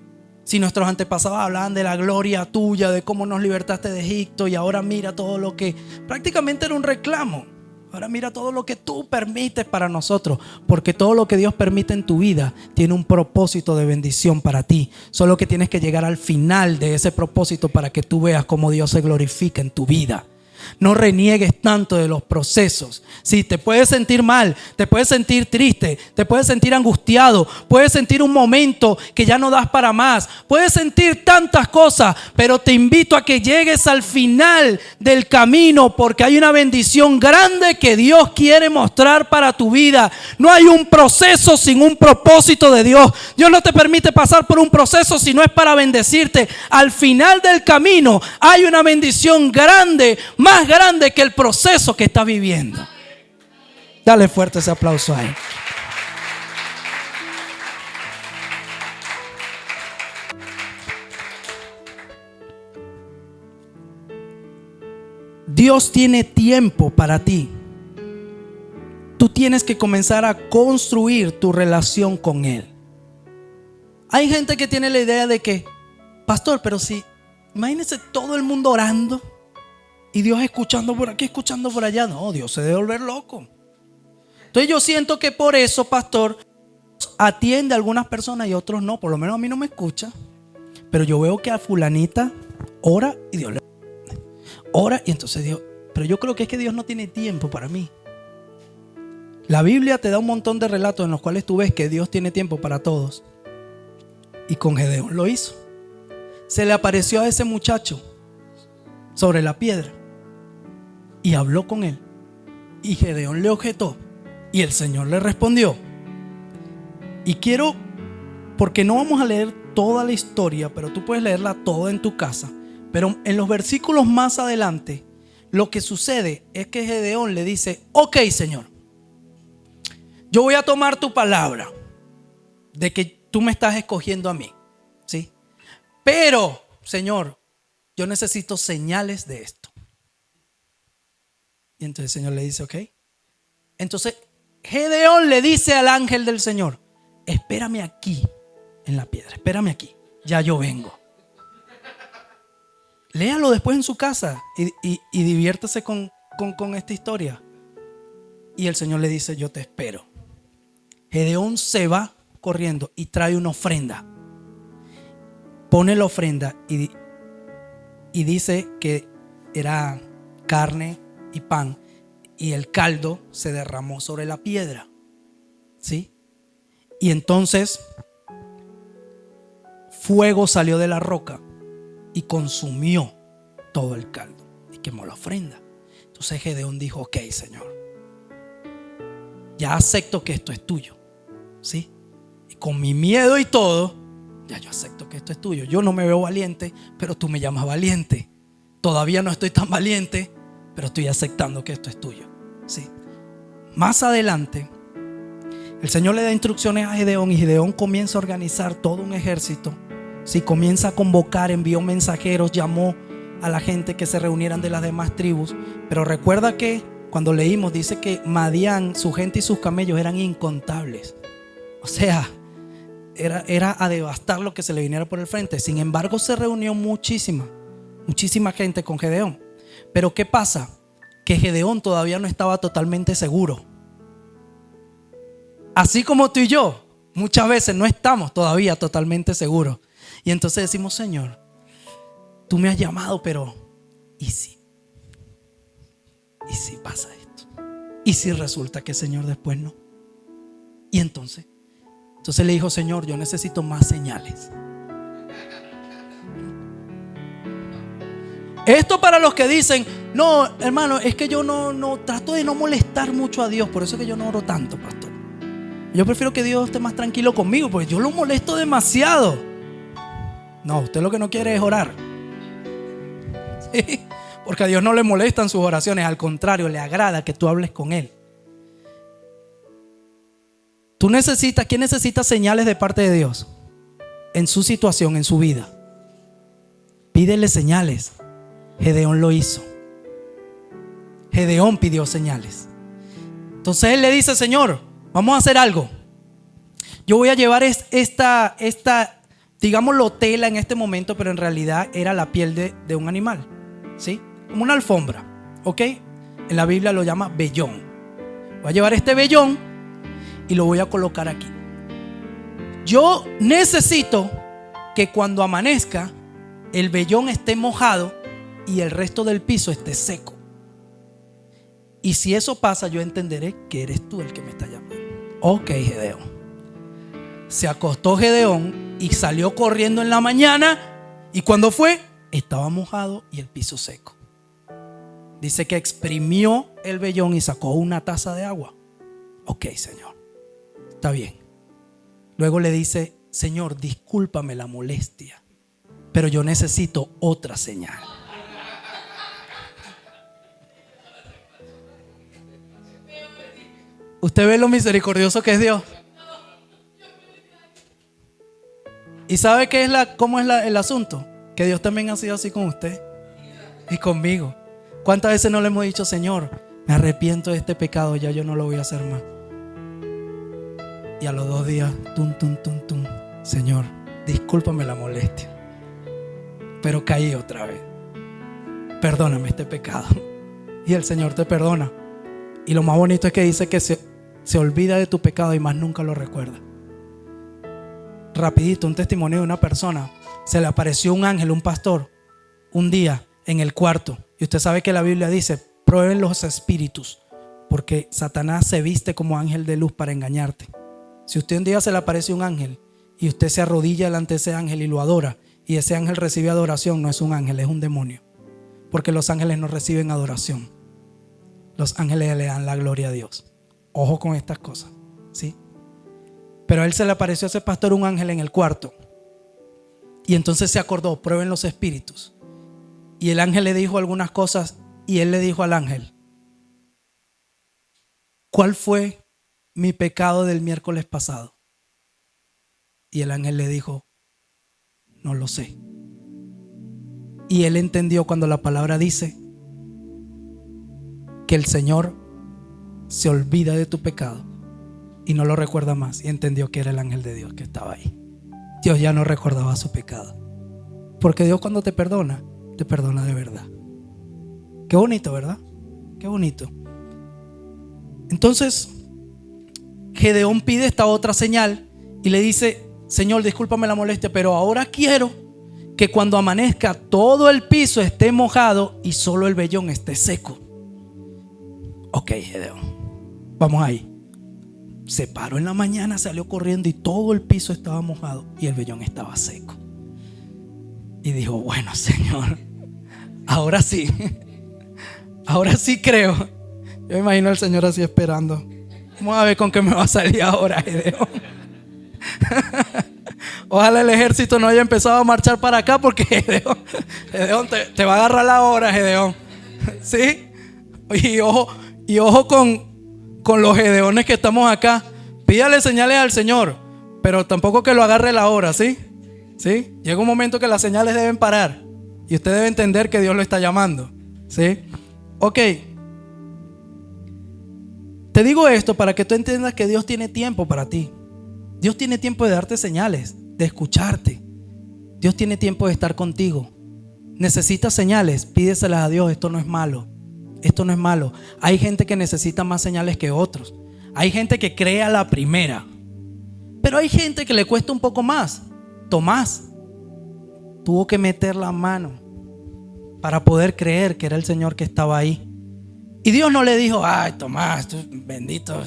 Si nuestros antepasados hablaban de la gloria tuya, de cómo nos libertaste de Egipto, y ahora mira todo lo que prácticamente era un reclamo. Ahora mira todo lo que tú permites para nosotros, porque todo lo que Dios permite en tu vida tiene un propósito de bendición para ti. Solo que tienes que llegar al final de ese propósito para que tú veas cómo Dios se glorifica en tu vida. No reniegues tanto de los procesos. Sí, te puedes sentir mal, te puedes sentir triste, te puedes sentir angustiado, puedes sentir un momento que ya no das para más, puedes sentir tantas cosas, pero te invito a que llegues al final del camino, porque hay una bendición grande que Dios quiere mostrar para tu vida. No hay un proceso sin un propósito de Dios. Dios no te permite pasar por un proceso si no es para bendecirte. Al final del camino hay una bendición grande, más grande que el proceso que estás viviendo. Dale fuerte ese aplauso a él. Dios tiene tiempo para ti. Tú tienes que comenzar a construir tu relación con Él. Hay gente que tiene la idea de que: pastor, pero si, imagínese todo el mundo orando y Dios escuchando por aquí, escuchando por allá. No, Dios se debe volver loco. Entonces yo siento que por eso, pastor, atiende a algunas personas y a otros no. Por lo menos a mí no me escucha, pero yo veo que a fulanita ora y Dios le ora, y entonces Dios. Pero yo creo que es que Dios no tiene tiempo para mí. La Biblia te da un montón de relatos en los cuales tú ves que Dios tiene tiempo para todos. Y con Gedeón lo hizo. Se le apareció a ese muchacho sobre la piedra y habló con él, y Gedeón le objetó y el Señor le respondió. Y quiero, porque no vamos a leer toda la historia, pero tú puedes leerla toda en tu casa. Pero en los versículos más adelante, lo que sucede es que Gedeón le dice: ok, Señor, yo voy a tomar tu palabra. de que tú me estás escogiendo a mí, ¿sí? Pero, Señor, yo necesito señales de esto. Y entonces el Señor le dice, ok. Entonces Gedeón le dice al ángel del Señor, espérame aquí en la piedra, espérame aquí, ya yo vengo. Léalo después en su casa y diviértase con esta historia. Y el Señor le dice, yo te espero. Gedeón se va corriendo y trae una ofrenda. Pone la ofrenda y dice que era carne y pan, y el caldo se derramó sobre la piedra, ¿sí? Y entonces fuego salió de la roca y consumió todo el caldo y quemó la ofrenda. Entonces Gedeón dijo, ok, Señor, ya acepto que esto es tuyo, ¿sí? Y con mi miedo y todo, ya yo acepto que esto es tuyo. Yo no me veo valiente, pero tú me llamas valiente. Todavía no estoy tan valiente, pero estoy aceptando que esto es tuyo, ¿sí? Más adelante, el Señor le da instrucciones a Gedeón y Gedeón comienza a organizar todo un ejército, ¿sí? Comienza a convocar, envió mensajeros, llamó a la gente que se reunieran de las demás tribus. Pero recuerda que cuando leímos dice que Madián, su gente y sus camellos eran incontables. O sea, era a devastar lo que se le viniera por el frente. Sin embargo, se reunió muchísima gente con Gedeón. Pero ¿qué pasa? Que Gedeón todavía no estaba totalmente seguro. Así como tú y yo, muchas veces no estamos todavía totalmente seguros. Y entonces decimos, Señor, tú me has llamado, pero ¿y si? ¿Y si pasa esto? ¿Y si resulta que, Señor, después no? Y entonces le dijo, Señor, yo necesito más señales. Esto para los que dicen, no, hermano, es que yo no trato de no molestar mucho a Dios. Por eso es que yo no oro tanto, pastor. Yo prefiero que Dios esté más tranquilo conmigo, porque yo lo molesto demasiado. No, usted lo que no quiere es orar. ¿Sí? Porque a Dios no le molestan sus oraciones. Al contrario, le agrada que tú hables con Él. ¿Quién necesita señales de parte de Dios? En su situación, en su vida. Pídele señales. Gedeón lo hizo. Gedeón pidió señales. Entonces él le dice, Señor, vamos a hacer algo. Yo voy a llevar esta digámoslo tela en este momento, pero en realidad era la piel de un animal, ¿sí? Como una alfombra, ¿ok? En la Biblia lo llama vellón. Voy a llevar este vellón y lo voy a colocar aquí. Yo necesito que cuando amanezca el vellón esté mojado y el resto del piso esté seco. Y si eso pasa, yo entenderé que eres tú el que me está llamando. Ok, Gedeón. Se acostó Gedeón y salió corriendo en la mañana. Y cuando fue, estaba mojado y el piso seco. Dice que exprimió el vellón y sacó una taza de agua. Ok, Señor, está bien. Luego le dice, Señor, discúlpame la molestia, pero yo necesito otra señal. ¿Usted ve lo misericordioso que es Dios? ¿Y sabe cómo es el asunto? Que Dios también ha sido así con usted y conmigo. ¿Cuántas veces no le hemos dicho, Señor, me arrepiento de este pecado, ya yo no lo voy a hacer más? Y a los 2 días, Señor, discúlpame la molestia, pero caí otra vez. Perdóname este pecado. Y el Señor te perdona. Y lo más bonito es que dice que se olvida de tu pecado y más nunca lo recuerda. Rapidito, un testimonio de una persona. Se le apareció un ángel, un pastor, un día en el cuarto. Y usted sabe que la Biblia dice, prueben los espíritus, porque Satanás se viste como ángel de luz para engañarte. Si usted un día se le aparece un ángel y usted se arrodilla delante de ese ángel y lo adora, y ese ángel recibe adoración, no es un ángel, es un demonio. Porque los ángeles no reciben adoración. Los ángeles le dan la gloria a Dios. Ojo con estas cosas, ¿sí? Pero a él se le apareció a ese pastor un ángel en el cuarto. Y entonces se acordó, prueben los espíritus. Y el ángel le dijo algunas cosas y él le dijo al ángel, ¿cuál fue mi pecado del miércoles pasado? Y el ángel le dijo: no lo sé. Y él entendió cuando la palabra dice que el Señor se olvida de tu pecado y no lo recuerda más. Y entendió que era el ángel de Dios que estaba ahí. Dios ya no recordaba su pecado, porque Dios, cuando te perdona de verdad. Qué bonito, ¿verdad? Qué bonito. Entonces Gedeón pide esta otra señal y le dice: Señor, discúlpame la molestia, pero ahora quiero que cuando amanezca todo el piso esté mojado y solo el vellón esté seco. Ok, Gedeón, vamos ahí. Se paró en la mañana, salió corriendo y todo el piso estaba mojado y el vellón estaba seco. Y dijo: bueno, Señor, ahora sí creo. Yo me imagino al Señor así esperando. Vamos a ver con qué me va a salir ahora, Gedeón. Ojalá el ejército no haya empezado a marchar para acá, porque Gedeón te va a agarrar la hora, Gedeón. ¿Sí? Y ojo con los Gedeones que estamos acá. Pídale señales al Señor, pero tampoco que lo agarre la hora, ¿sí? ¿Sí? Llega un momento que las señales deben parar y usted debe entender que Dios lo está llamando, ¿sí? Ok. Te digo esto para que tú entiendas que Dios tiene tiempo para ti. Dios tiene tiempo de darte señales, de escucharte. Dios tiene tiempo de estar contigo. Necesitas señales, pídeselas a Dios. Esto no es malo. Esto no es malo. Hay gente que necesita más señales que otros. Hay gente que cree a la primera, pero hay gente que le cuesta un poco más. Tomás tuvo que meter la mano para poder creer que era el Señor que estaba ahí. Y Dios no le dijo: ay, Tomás, tú bendito,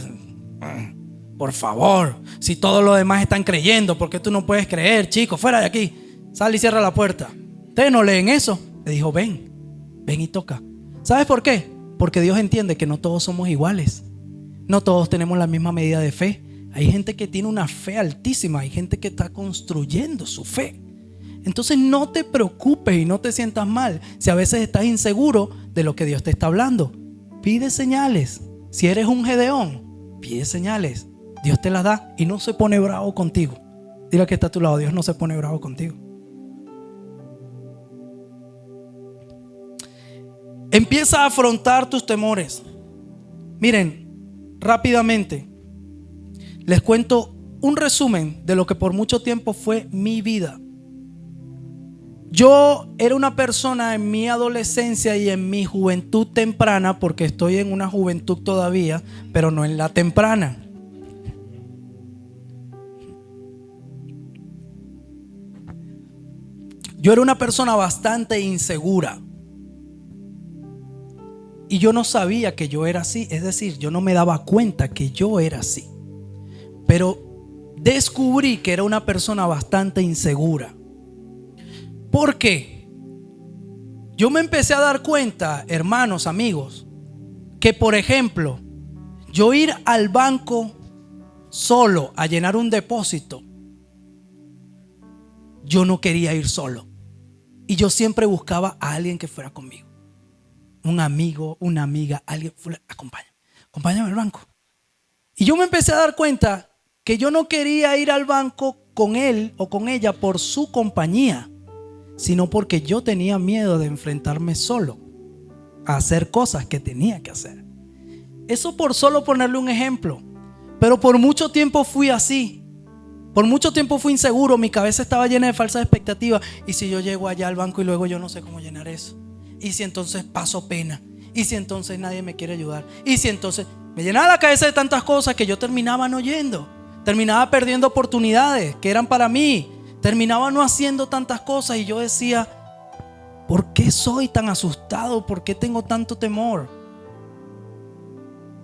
por favor, si todos los demás están creyendo, ¿por qué tú no puedes creer? Chico, fuera de aquí, sal y cierra la puerta. Ustedes no leen eso. Le dijo: ven y toca. ¿Sabes por qué? Porque Dios entiende que no todos somos iguales. No todos tenemos la misma medida de fe. Hay gente que tiene una fe altísima. Hay gente que está construyendo su fe. Entonces no te preocupes y no te sientas mal si a veces estás inseguro de lo que Dios te está hablando. Pide señales. Si eres un Gedeón, pide señales. Dios te las da y no se pone bravo contigo. Dile al que está a tu lado: Dios no se pone bravo contigo. Empieza a afrontar tus temores. Miren, rápidamente les cuento un resumen de lo que por mucho tiempo fue mi vida. Yo era una persona en mi adolescencia y en mi juventud temprana, porque estoy en una juventud todavía, pero no en la temprana. Yo era una persona bastante insegura. Y yo no sabía que yo era así. Es decir, yo no me daba cuenta que yo era así. Pero descubrí que era una persona bastante insegura. ¿Por qué? Yo me empecé a dar cuenta, hermanos, amigos, que por ejemplo, yo ir al banco solo a llenar un depósito, yo no quería ir solo. Y yo siempre buscaba a alguien que fuera conmigo. Un amigo, una amiga, alguien, acompáñame al banco. Y yo me empecé a dar cuenta que yo no quería ir al banco con él o con ella por su compañía, sino porque yo tenía miedo de enfrentarme solo a hacer cosas que tenía que hacer. Eso por solo ponerle un ejemplo. Pero por mucho tiempo fui así. Por mucho tiempo fui inseguro. Mi cabeza estaba llena de falsas expectativas. ¿Y si yo llego allá al banco y luego yo no sé cómo llenar eso? ¿Y si entonces paso pena? ¿Y si entonces nadie me quiere ayudar? ¿Y si entonces? Me llenaba la cabeza de tantas cosas que yo terminaba no yendo. Terminaba perdiendo oportunidades que eran para mí. Terminaba no haciendo tantas cosas. Y yo decía: ¿por qué soy tan asustado? ¿Por qué tengo tanto temor?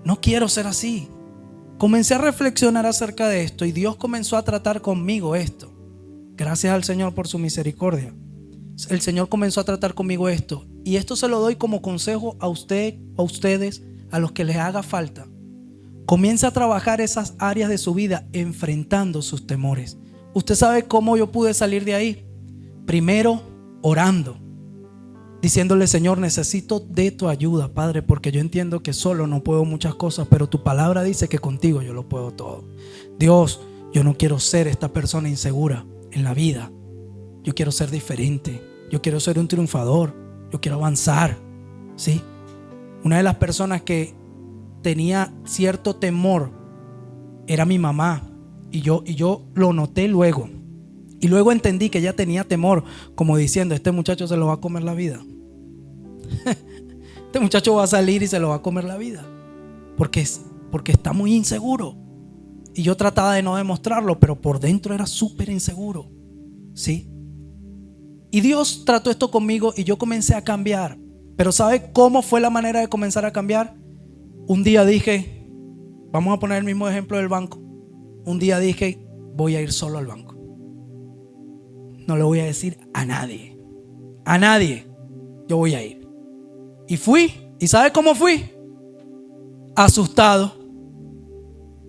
No quiero ser así. Comencé a reflexionar acerca de esto y Dios comenzó a tratar conmigo esto. Gracias al Señor por su misericordia. El Señor comenzó a tratar conmigo esto. Y esto se lo doy como consejo a usted, a ustedes, a los que les haga falta. Comienza a trabajar esas áreas de su vida enfrentando sus temores. ¿Usted sabe cómo yo pude salir de ahí? Primero, orando, diciéndole: Señor, necesito de tu ayuda, Padre, porque yo entiendo que solo no puedo muchas cosas, pero tu palabra dice que contigo yo lo puedo todo. Dios, yo no quiero ser esta persona insegura en la vida. Yo quiero ser diferente. Yo quiero ser un triunfador. Yo quiero avanzar. ¿Sí? Una de las personas que tenía cierto temor era mi mamá. Y yo lo noté luego. Y luego entendí que ella tenía temor, como diciendo, este muchacho se lo va a comer la vida. Este muchacho va a salir y se lo va a comer la vida. Porque está muy inseguro. Y yo trataba de no demostrarlo, pero por dentro era súper inseguro. ¿Sí? Y Dios trató esto conmigo y yo comencé a cambiar. Pero ¿sabe cómo fue la manera de comenzar a cambiar? Un día dije, vamos a poner el mismo ejemplo del banco. Un día dije, voy a ir solo al banco. No le voy a decir a nadie. A nadie. Yo voy a ir. Y fui. ¿Y sabe cómo fui? Asustado.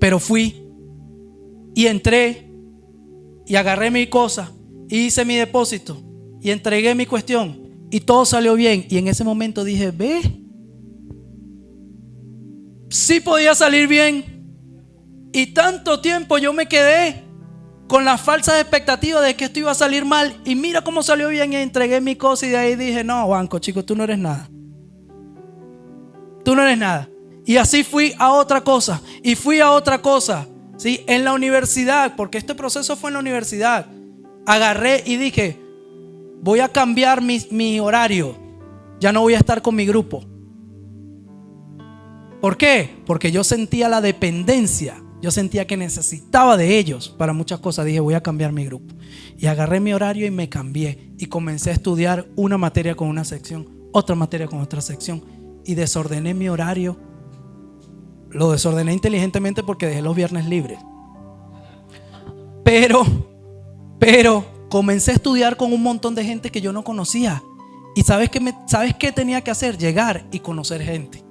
Pero fui. Y entré. Y agarré mi cosa. Y hice mi depósito. Y entregué mi cuestión. Y todo salió bien. Y en ese momento dije, ve, sí podía salir bien. Y tanto tiempo yo me quedé con las falsas expectativas de que esto iba a salir mal. Y mira cómo salió bien. Y entregué mi cosa. Y de ahí dije, no, banco, chico, tú no eres nada. Tú no eres nada. Y así fui a otra cosa. Y fui a otra cosa. ¿Sí? En la universidad, porque este proceso fue en la universidad. Agarré y dije, voy a cambiar mi horario. Ya no voy a estar con mi grupo. ¿Por qué? Porque yo sentía la dependencia. Yo sentía que necesitaba de ellos para muchas cosas. Dije, voy a cambiar mi grupo. Y agarré mi horario y me cambié. Y comencé a estudiar una materia con una sección, otra materia con otra sección. Y desordené mi horario. Lo desordené inteligentemente porque dejé los viernes libres. Pero comencé a estudiar con un montón de gente que yo no conocía. Y ¿sabes qué tenía que hacer? Llegar y conocer gente.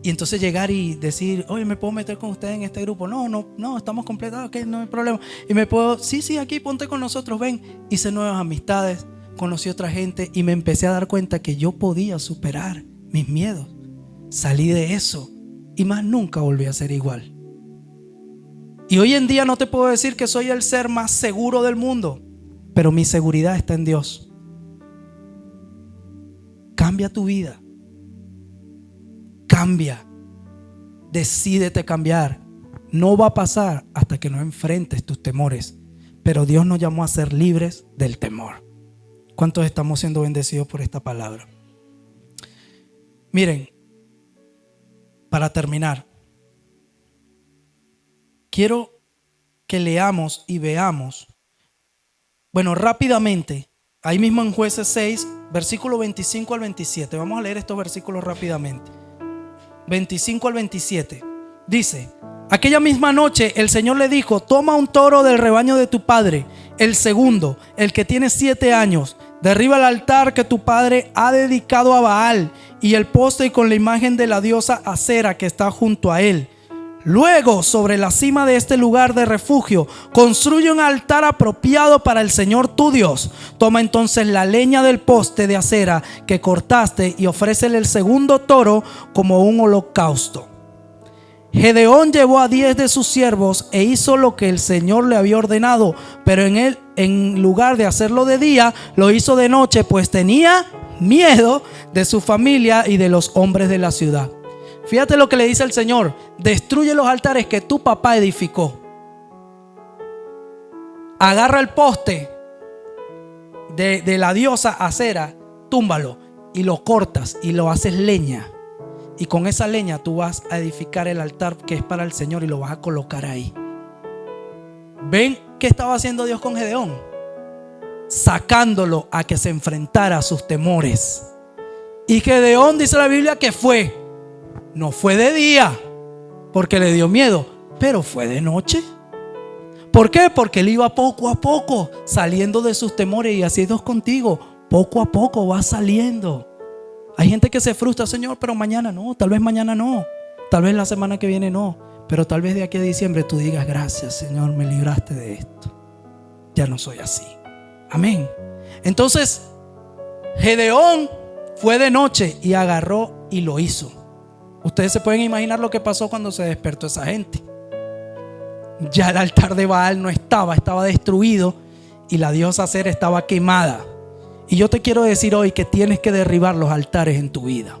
Y entonces llegar y decir, oye, ¿me puedo meter con ustedes en este grupo? No, estamos completados, ok, no hay problema. Y me puedo, sí, aquí ponte con nosotros, ven. Hice nuevas amistades, conocí a otra gente y me empecé a dar cuenta que yo podía superar mis miedos. Salí de eso y más nunca volví a ser igual. Y hoy en día no te puedo decir que soy el ser más seguro del mundo, pero mi seguridad está en Dios. Cambia tu vida. Cambia. Decídete cambiar. No va a pasar hasta que no enfrentes tus temores. Pero Dios nos llamó a ser libres del temor. ¿Cuántos estamos siendo bendecidos por esta palabra? Miren, para terminar, quiero que leamos y veamos, bueno, rápidamente, ahí mismo en Jueces 6, versículo 25 al 27. Vamos a leer estos versículos rápidamente. 25 al 27. Dice: aquella misma noche el Señor le dijo: toma un toro del rebaño de tu padre, el segundo, el que tiene 7 años. Derriba el altar que tu padre ha dedicado a Baal y el poste con la imagen de la diosa Acera que está junto a él. Luego, sobre la cima de este lugar de refugio, construye un altar apropiado para el Señor tu Dios. Toma entonces la leña del poste de acera que cortaste y ofrécele el segundo toro como un holocausto. Gedeón llevó a 10 de sus siervos e hizo lo que el Señor le había ordenado, pero en lugar de hacerlo de día, lo hizo de noche, pues tenía miedo de su familia y de los hombres de la ciudad. Fíjate lo que le dice el Señor: destruye los altares que tu papá edificó. Agarra el poste de la diosa Acera, túmbalo y lo cortas y lo haces leña. Y con esa leña tú vas a edificar el altar que es para el Señor y lo vas a colocar ahí. ¿Ven qué estaba haciendo Dios con Gedeón? Sacándolo a que se enfrentara a sus temores. Y Gedeón, dice la Biblia, que no fue de día porque le dio miedo, pero fue de noche. ¿Por qué? Porque él iba poco a poco saliendo de sus temores. Y así es Dios contigo, poco a poco va saliendo. Hay gente que se frustra: Señor, pero mañana no, tal vez mañana no, tal vez la semana que viene no, pero tal vez de aquí a diciembre tú digas: gracias, Señor, me libraste de esto. Ya no soy así. Amén. Entonces Gedeón fue de noche y agarró y lo hizo. Ustedes se pueden imaginar lo que pasó cuando se despertó esa gente. Ya el altar de Baal no estaba destruido y la diosa Acera estaba quemada. Y yo te quiero decir hoy que tienes que derribar los altares en tu vida.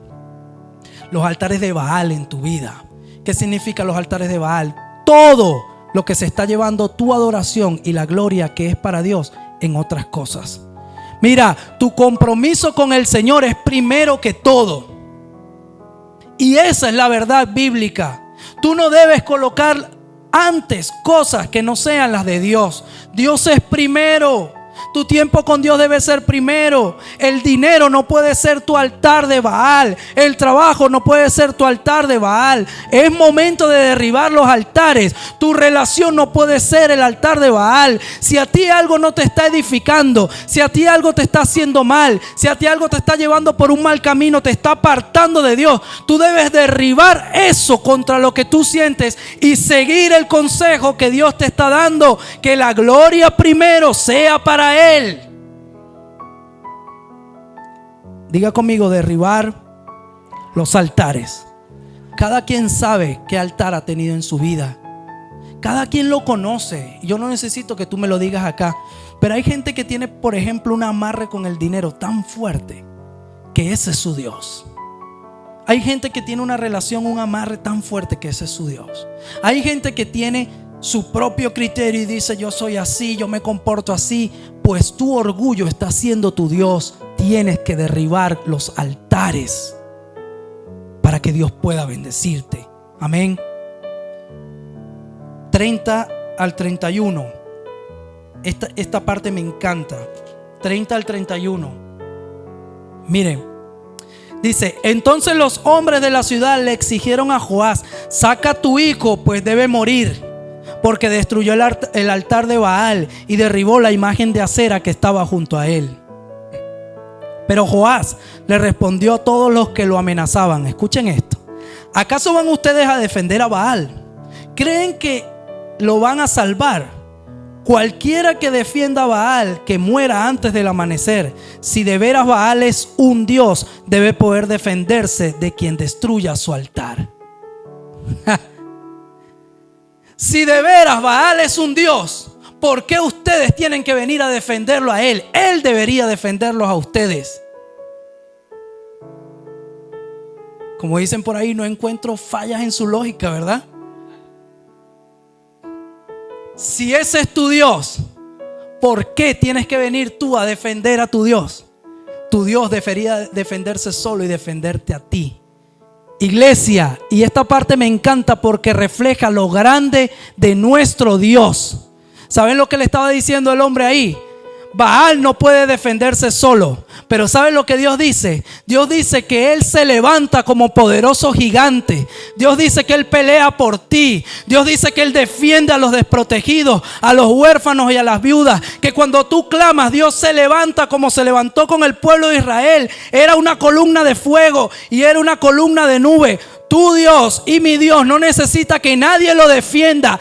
Los altares de Baal en tu vida. ¿Qué significa los altares de Baal? Todo lo que se está llevando tu adoración y la gloria que es para Dios en otras cosas. Mira, tu compromiso con el Señor es primero que todo. Y esa es la verdad bíblica. Tú no debes colocar antes cosas que no sean las de Dios. Dios es primero. Tu tiempo con Dios debe ser primero. El dinero no puede ser tu altar de Baal. El trabajo no puede ser tu altar de Baal. Es momento de derribar los altares. Tu relación no puede ser el altar de Baal. Si a ti algo no te está edificando, si a ti algo te está haciendo mal, si a ti algo te está llevando por un mal camino, te está apartando de Dios, tú debes derribar eso contra lo que tú sientes y seguir el consejo que Dios te está dando, que la gloria primero sea para Él. Diga conmigo: derribar los altares. Cada quien sabe qué altar ha tenido en su vida. Cada quien lo conoce. Yo no necesito que tú me lo digas acá, pero hay gente que tiene, por ejemplo, un amarre con el dinero tan fuerte que ese es su Dios. Hay gente que tiene una relación, un amarre tan fuerte que ese es su Dios. Hay gente que tiene su propio criterio y dice: yo soy así, yo me comporto así. Pues tu orgullo está siendo tu Dios. Tienes que derribar los altares para que Dios pueda bendecirte. Amén. 30 al 31. Esta parte me encanta. 30 al 31. Miren, dice: entonces los hombres de la ciudad le exigieron a Joás: saca a tu hijo, pues debe morir, porque destruyó el altar de Baal y derribó la imagen de Acera que estaba junto a él. Pero Joás le respondió a todos los que lo amenazaban: escuchen esto. ¿Acaso van ustedes a defender a Baal? ¿Creen que lo van a salvar? Cualquiera que defienda a Baal, que muera antes del amanecer. Si de veras Baal es un Dios, debe poder defenderse de quien destruya su altar. Si de veras Baal es un Dios, ¿por qué ustedes tienen que venir a defenderlo a Él? Él debería defenderlos a ustedes. Como dicen por ahí, no encuentro fallas en su lógica, ¿verdad? Si ese es tu Dios, ¿por qué tienes que venir tú a defender a tu Dios? Tu Dios debería defenderse solo y defenderte a ti. Iglesia, y esta parte me encanta porque refleja lo grande de nuestro Dios. ¿Saben lo que le estaba diciendo el hombre ahí? Baal no puede defenderse solo. Pero ¿saben lo que Dios dice? Dios dice que Él se levanta como poderoso gigante. Dios dice que Él pelea por ti. Dios dice que Él defiende a los desprotegidos, a los huérfanos y a las viudas. Que cuando tú clamas, Dios se levanta como se levantó con el pueblo de Israel. Era una columna de fuego y era una columna de nube. Tu Dios y mi Dios no necesita que nadie lo defienda.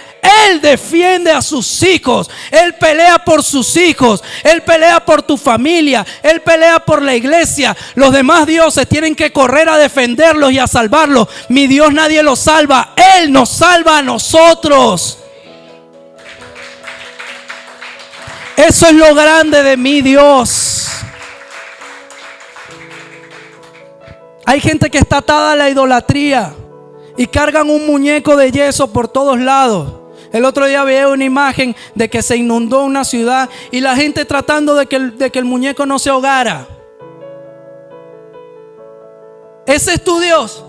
Él defiende a sus hijos. Él pelea por sus hijos. Él pelea por tu familia. Él pelea por la iglesia. Los demás dioses tienen que correr a defenderlos y a salvarlos. Mi Dios nadie los salva. Él nos salva a nosotros. Eso es lo grande de mi Dios. Hay gente que está atada a la idolatría y cargan un muñeco de yeso por todos lados. El otro día vi una imagen de que se inundó una ciudad y la gente tratando de que el muñeco no se ahogara. Ese es tu Dios,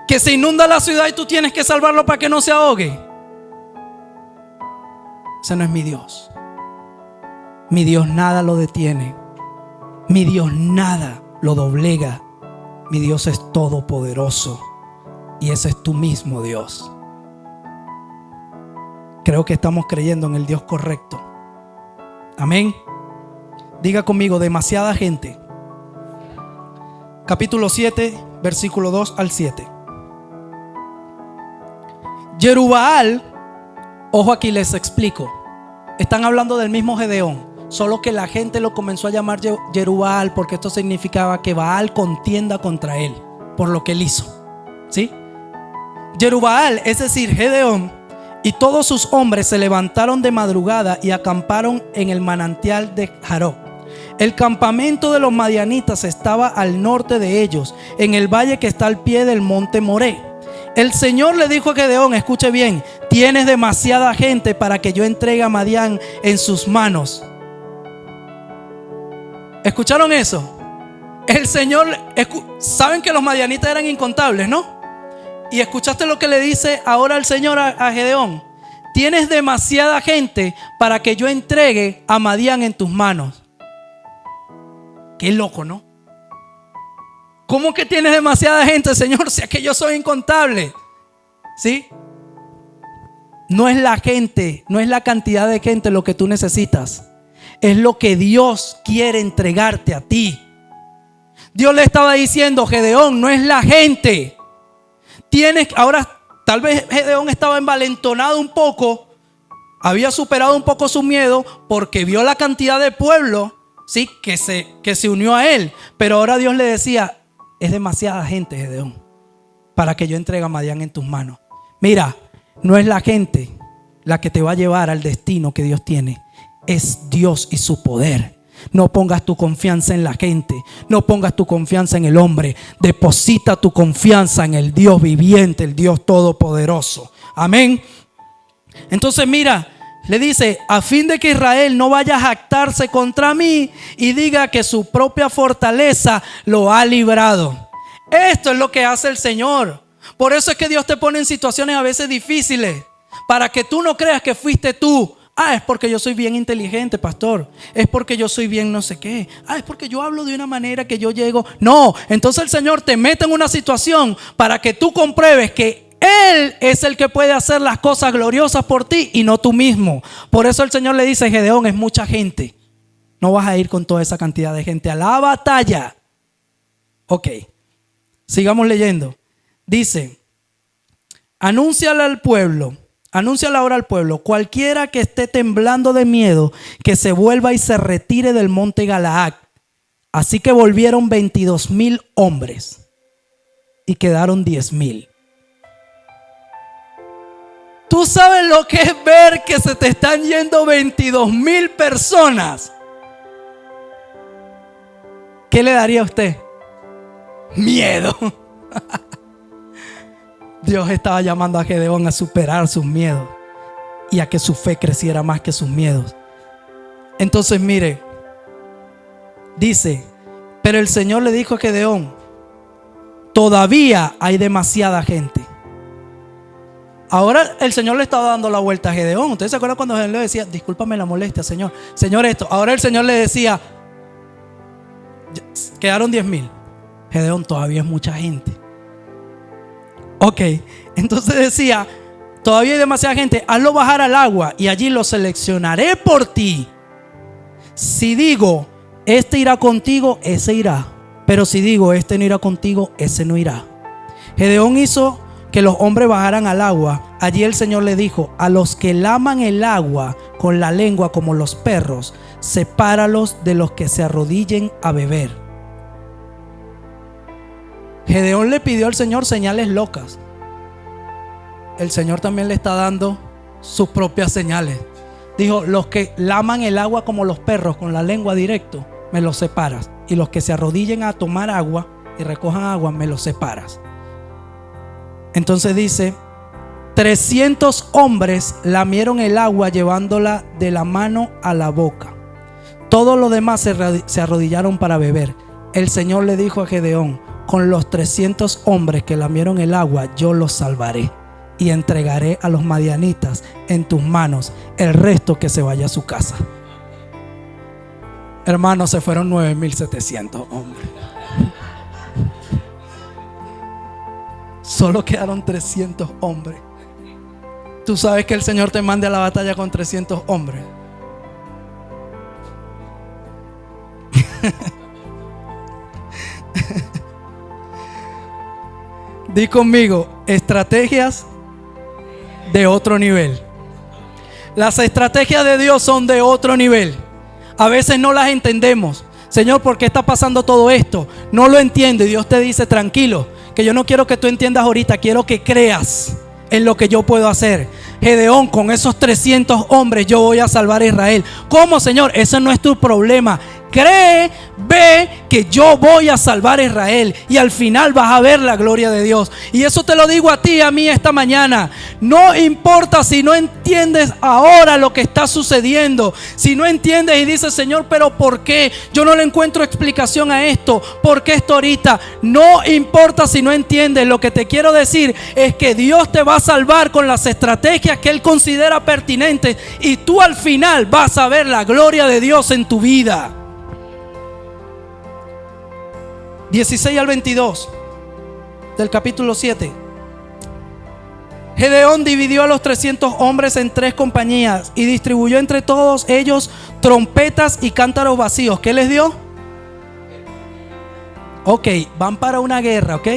que se inunda la ciudad y tú tienes que salvarlo para que no se ahogue. Ese no es mi Dios. Mi Dios nada lo detiene. Mi Dios nada lo doblega. Mi Dios es todopoderoso y ese es tu mismo Dios. Creo que estamos creyendo en el Dios correcto. Amén. Diga conmigo: demasiada gente. Capítulo 7, versículo 2 al 7. Jerubbaal, ojo aquí, les explico. Están hablando del mismo Gedeón. Solo que la gente lo comenzó a llamar Jerubbaal porque esto significaba que Baal contienda contra él por lo que él hizo. ¿Sí? Jerubbaal, es decir, Gedeón, Y todos sus hombres se levantaron de madrugada y acamparon en el manantial de Jaroc. El campamento de los madianitas estaba al norte de ellos, en el valle que está al pie del monte Moré. El Señor le dijo a Gedeón, escuche bien: tienes demasiada gente para que yo entregue a Madián en sus manos. ¿Escucharon eso? El Señor, saben que los madianitas eran incontables, ¿no? Y escuchaste lo que le dice ahora el Señor a Gedeón: tienes demasiada gente para que yo entregue a Madián en tus manos. Qué loco, ¿no? ¿Cómo que tienes demasiada gente, Señor? Si es que yo soy incontable. ¿Sí? No es la gente, no es la cantidad de gente lo que tú necesitas. Es lo que Dios quiere entregarte a ti. Dios le estaba diciendo: Gedeón, no es la gente. Ahora, tal vez Gedeón estaba envalentonado un poco, había superado un poco su miedo porque vio la cantidad de pueblo, ¿sí?, que se unió a él. Pero ahora Dios le decía: es demasiada gente, Gedeón, para que yo entregue a Madián en tus manos. Mira, no es la gente la que te va a llevar al destino que Dios tiene, es Dios y su poder. No pongas tu confianza en la gente, no pongas tu confianza en el hombre. Deposita tu confianza en el Dios viviente, el Dios todopoderoso. Amén. Entonces mira, le dice: a fin de que Israel no vaya a jactarse contra mí y diga que su propia fortaleza lo ha librado. Esto es lo que hace el Señor. Por eso es que Dios te pone en situaciones a veces difíciles, para que tú no creas que fuiste tú. Es porque yo soy bien inteligente, pastor. Es porque yo soy bien no sé qué. Es porque yo hablo de una manera que yo llego. No, entonces el Señor te mete en una situación para que tú compruebes que Él es el que puede hacer las cosas gloriosas por ti y no tú mismo. Por eso el Señor le dice: Gedeón, es mucha gente. No vas a ir con toda esa cantidad de gente a la batalla. Ok, sigamos leyendo. Dice: anúnciale ahora al pueblo: cualquiera que esté temblando de miedo, que se vuelva y se retire del monte Galaad. Así que volvieron 22,000 hombres y quedaron 10,000. Tú sabes lo que es ver que se te están yendo 22,000 personas. ¿Qué le daría a usted? Miedo. Dios estaba llamando a Gedeón a superar sus miedos y a que su fe creciera más que sus miedos. Entonces mire, dice: pero el Señor le dijo a Gedeón: todavía hay demasiada gente. Ahora el Señor le estaba dando la vuelta a Gedeón. ¿Ustedes se acuerdan cuando Gedeón le decía: discúlpame la molestia, Señor? Señor, esto. Ahora el Señor le decía: quedaron 10,000. Gedeón, todavía es mucha gente. Ok, entonces decía: todavía hay demasiada gente, hazlo bajar al agua y allí lo seleccionaré por ti. Si digo, este irá contigo, ese irá. Pero si digo, este no irá contigo, ese no irá. Gedeón hizo que los hombres bajaran al agua. Allí el Señor le dijo: a los que laman el agua con la lengua como los perros, sepáralos de los que se arrodillen a beber. Gedeón le pidió al Señor señales locas. El Señor también le está dando sus propias señales. Dijo: los que laman el agua como los perros con la lengua directo, me los separas. Y los que se arrodillen a tomar agua y recojan agua, me los separas. Entonces dice: 300 hombres lamieron el agua llevándola de la mano a la boca. Todos los demás se arrodillaron para beber. El Señor le dijo a Gedeón: con los 300 hombres que lamieron el agua, yo los salvaré y entregaré a los madianitas en tus manos. El resto que se vaya a su casa. Hermanos, se fueron 9,700 hombres. Solo quedaron 300 hombres. Tú sabes que el Señor te mande a la batalla con 300 hombres. Di conmigo: estrategias de otro nivel. Las estrategias de Dios son de otro nivel. A veces no las entendemos. Señor, ¿por qué está pasando todo esto? No lo entiendo. Y Dios te dice: tranquilo, que yo no quiero que tú entiendas ahorita, quiero que creas en lo que yo puedo hacer. Gedeón, con esos 300 hombres yo voy a salvar a Israel. ¿Cómo, Señor? Ese no es tu problema. Cree, ve que yo voy a salvar a Israel y al final vas a ver la gloria de Dios. Y eso te lo digo a ti y a mí esta mañana. No importa si no entiendes ahora lo que está sucediendo. Si no entiendes y dices, Señor, pero ¿por qué? Yo no le encuentro explicación a esto. ¿Por qué esto ahorita? No importa si no entiendes. Lo que te quiero decir es que Dios te va a salvar con las estrategias que Él considera pertinentes y tú al final vas a ver la gloria de Dios en tu vida. 16 al 22 del capítulo 7. Gedeón dividió a los 300 hombres en 3 compañías y distribuyó entre todos ellos trompetas y cántaros vacíos. ¿Qué les dio? Ok, van para una guerra, ok.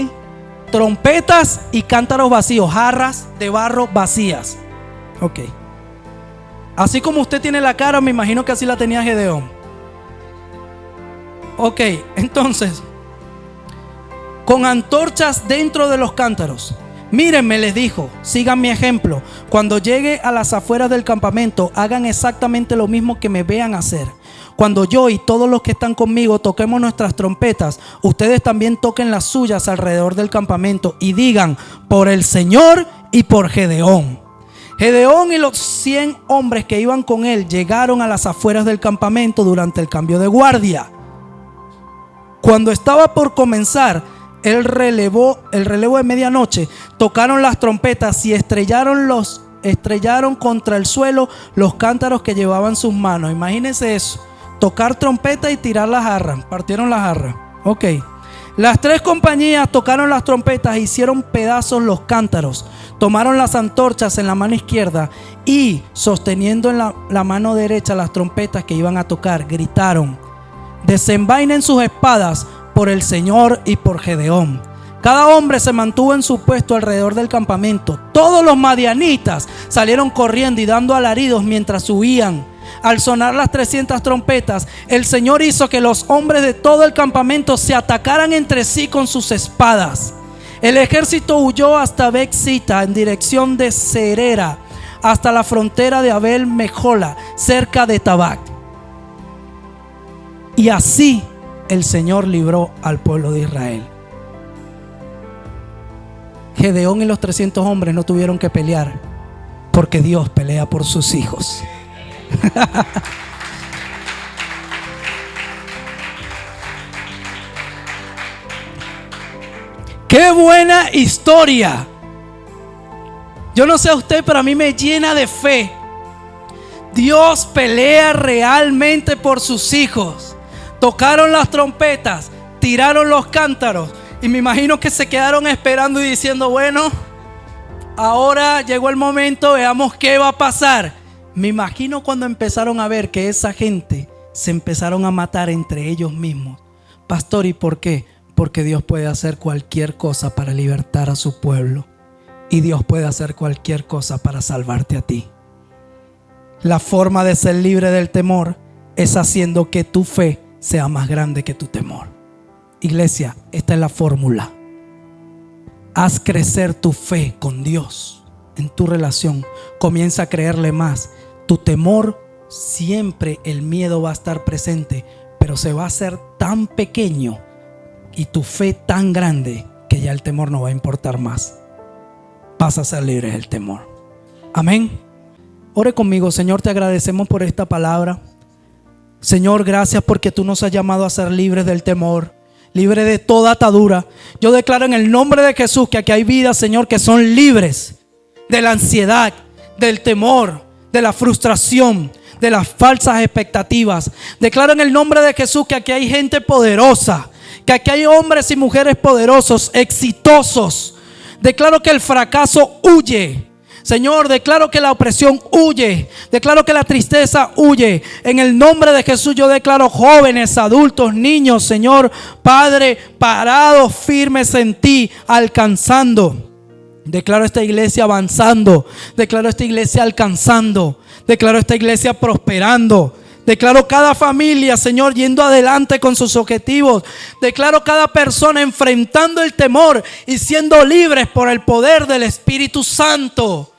Trompetas y cántaros vacíos, jarras de barro vacías. Ok. Así como usted tiene la cara, me imagino que así la tenía Gedeón. Ok, entonces, con antorchas dentro de los cántaros. Mírenme, les dijo, sigan mi ejemplo. Cuando llegue a las afueras del campamento, hagan exactamente lo mismo que me vean hacer. Cuando yo y todos los que están conmigo toquemos nuestras trompetas, ustedes también toquen las suyas alrededor del campamento y digan, por el Señor y por Gedeón. Gedeón y los 100 hombres que iban con él llegaron a las afueras del campamento durante el cambio de guardia. Cuando estaba por comenzar el relevo de medianoche, tocaron las trompetas y estrellaron contra el suelo los cántaros que llevaban sus manos. Imagínense eso, tocar trompeta y tirar las jarras. Partieron las jarras. Ok. Las 3 compañías tocaron las trompetas e hicieron pedazos los cántaros. Tomaron las antorchas en la mano izquierda y, sosteniendo en la mano derecha las trompetas que iban a tocar, gritaron: desenvainen sus espadas por el Señor y por Gedeón. Cada hombre se mantuvo en su puesto alrededor del campamento. Todos los madianitas salieron corriendo y dando alaridos mientras huían. Al sonar las 300 trompetas, el Señor hizo que los hombres de todo el campamento se atacaran entre sí con sus espadas. El ejército huyó hasta Bexita en dirección de Serera, hasta la frontera de Abel Mejola, cerca de Tabac. Y así el Señor libró al pueblo de Israel. Gedeón y los 300 hombres no tuvieron que pelear, porque Dios pelea por sus hijos. ¡Qué buena historia! Yo no sé a usted, pero a mí me llena de fe. Dios pelea realmente por sus hijos. Tocaron las trompetas, tiraron los cántaros y me imagino que se quedaron esperando y diciendo, bueno, ahora llegó el momento, veamos qué va a pasar. Me imagino cuando empezaron a ver que esa gente se empezaron a matar entre ellos mismos. Pastor, ¿y por qué? Porque Dios puede hacer cualquier cosa para libertar a su pueblo. Y Dios puede hacer cualquier cosa para salvarte a ti. La forma de ser libre del temor es haciendo que tu fe sea más grande que tu temor. Iglesia, esta es la fórmula. Haz crecer tu fe con Dios en tu relación. Comienza a creerle más. Tu temor, siempre el miedo va a estar presente, pero se va a hacer tan pequeño y tu fe tan grande que ya el temor no va a importar más. Vas a ser libre del temor. Amén. Ore conmigo. Señor, te agradecemos por esta palabra. Señor, gracias porque tú nos has llamado a ser libres del temor, libres de toda atadura. Yo declaro en el nombre de Jesús que aquí hay vidas, Señor, que son libres de la ansiedad, del temor, de la frustración, de las falsas expectativas. Declaro en el nombre de Jesús que aquí hay gente poderosa, que aquí hay hombres y mujeres poderosos, exitosos. Declaro que el fracaso huye. Señor, declaro que la opresión huye. Declaro que la tristeza huye. En el nombre de Jesús yo declaro jóvenes, adultos, niños, Señor, Padre, parados firmes en ti, alcanzando. Declaro esta iglesia avanzando. Declaro esta iglesia alcanzando. Declaro esta iglesia prosperando. Declaro cada familia, Señor, yendo adelante con sus objetivos. Declaro cada persona enfrentando el temor y siendo libres por el poder del Espíritu Santo.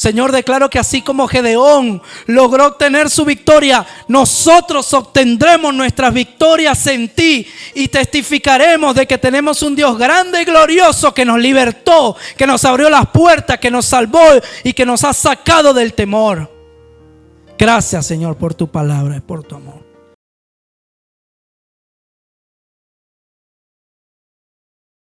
Señor, declaro que así como Gedeón logró obtener su victoria, nosotros obtendremos nuestras victorias en ti y testificaremos de que tenemos un Dios grande y glorioso que nos libertó, que nos abrió las puertas, que nos salvó y que nos ha sacado del temor. Gracias, Señor, por tu palabra y por tu amor.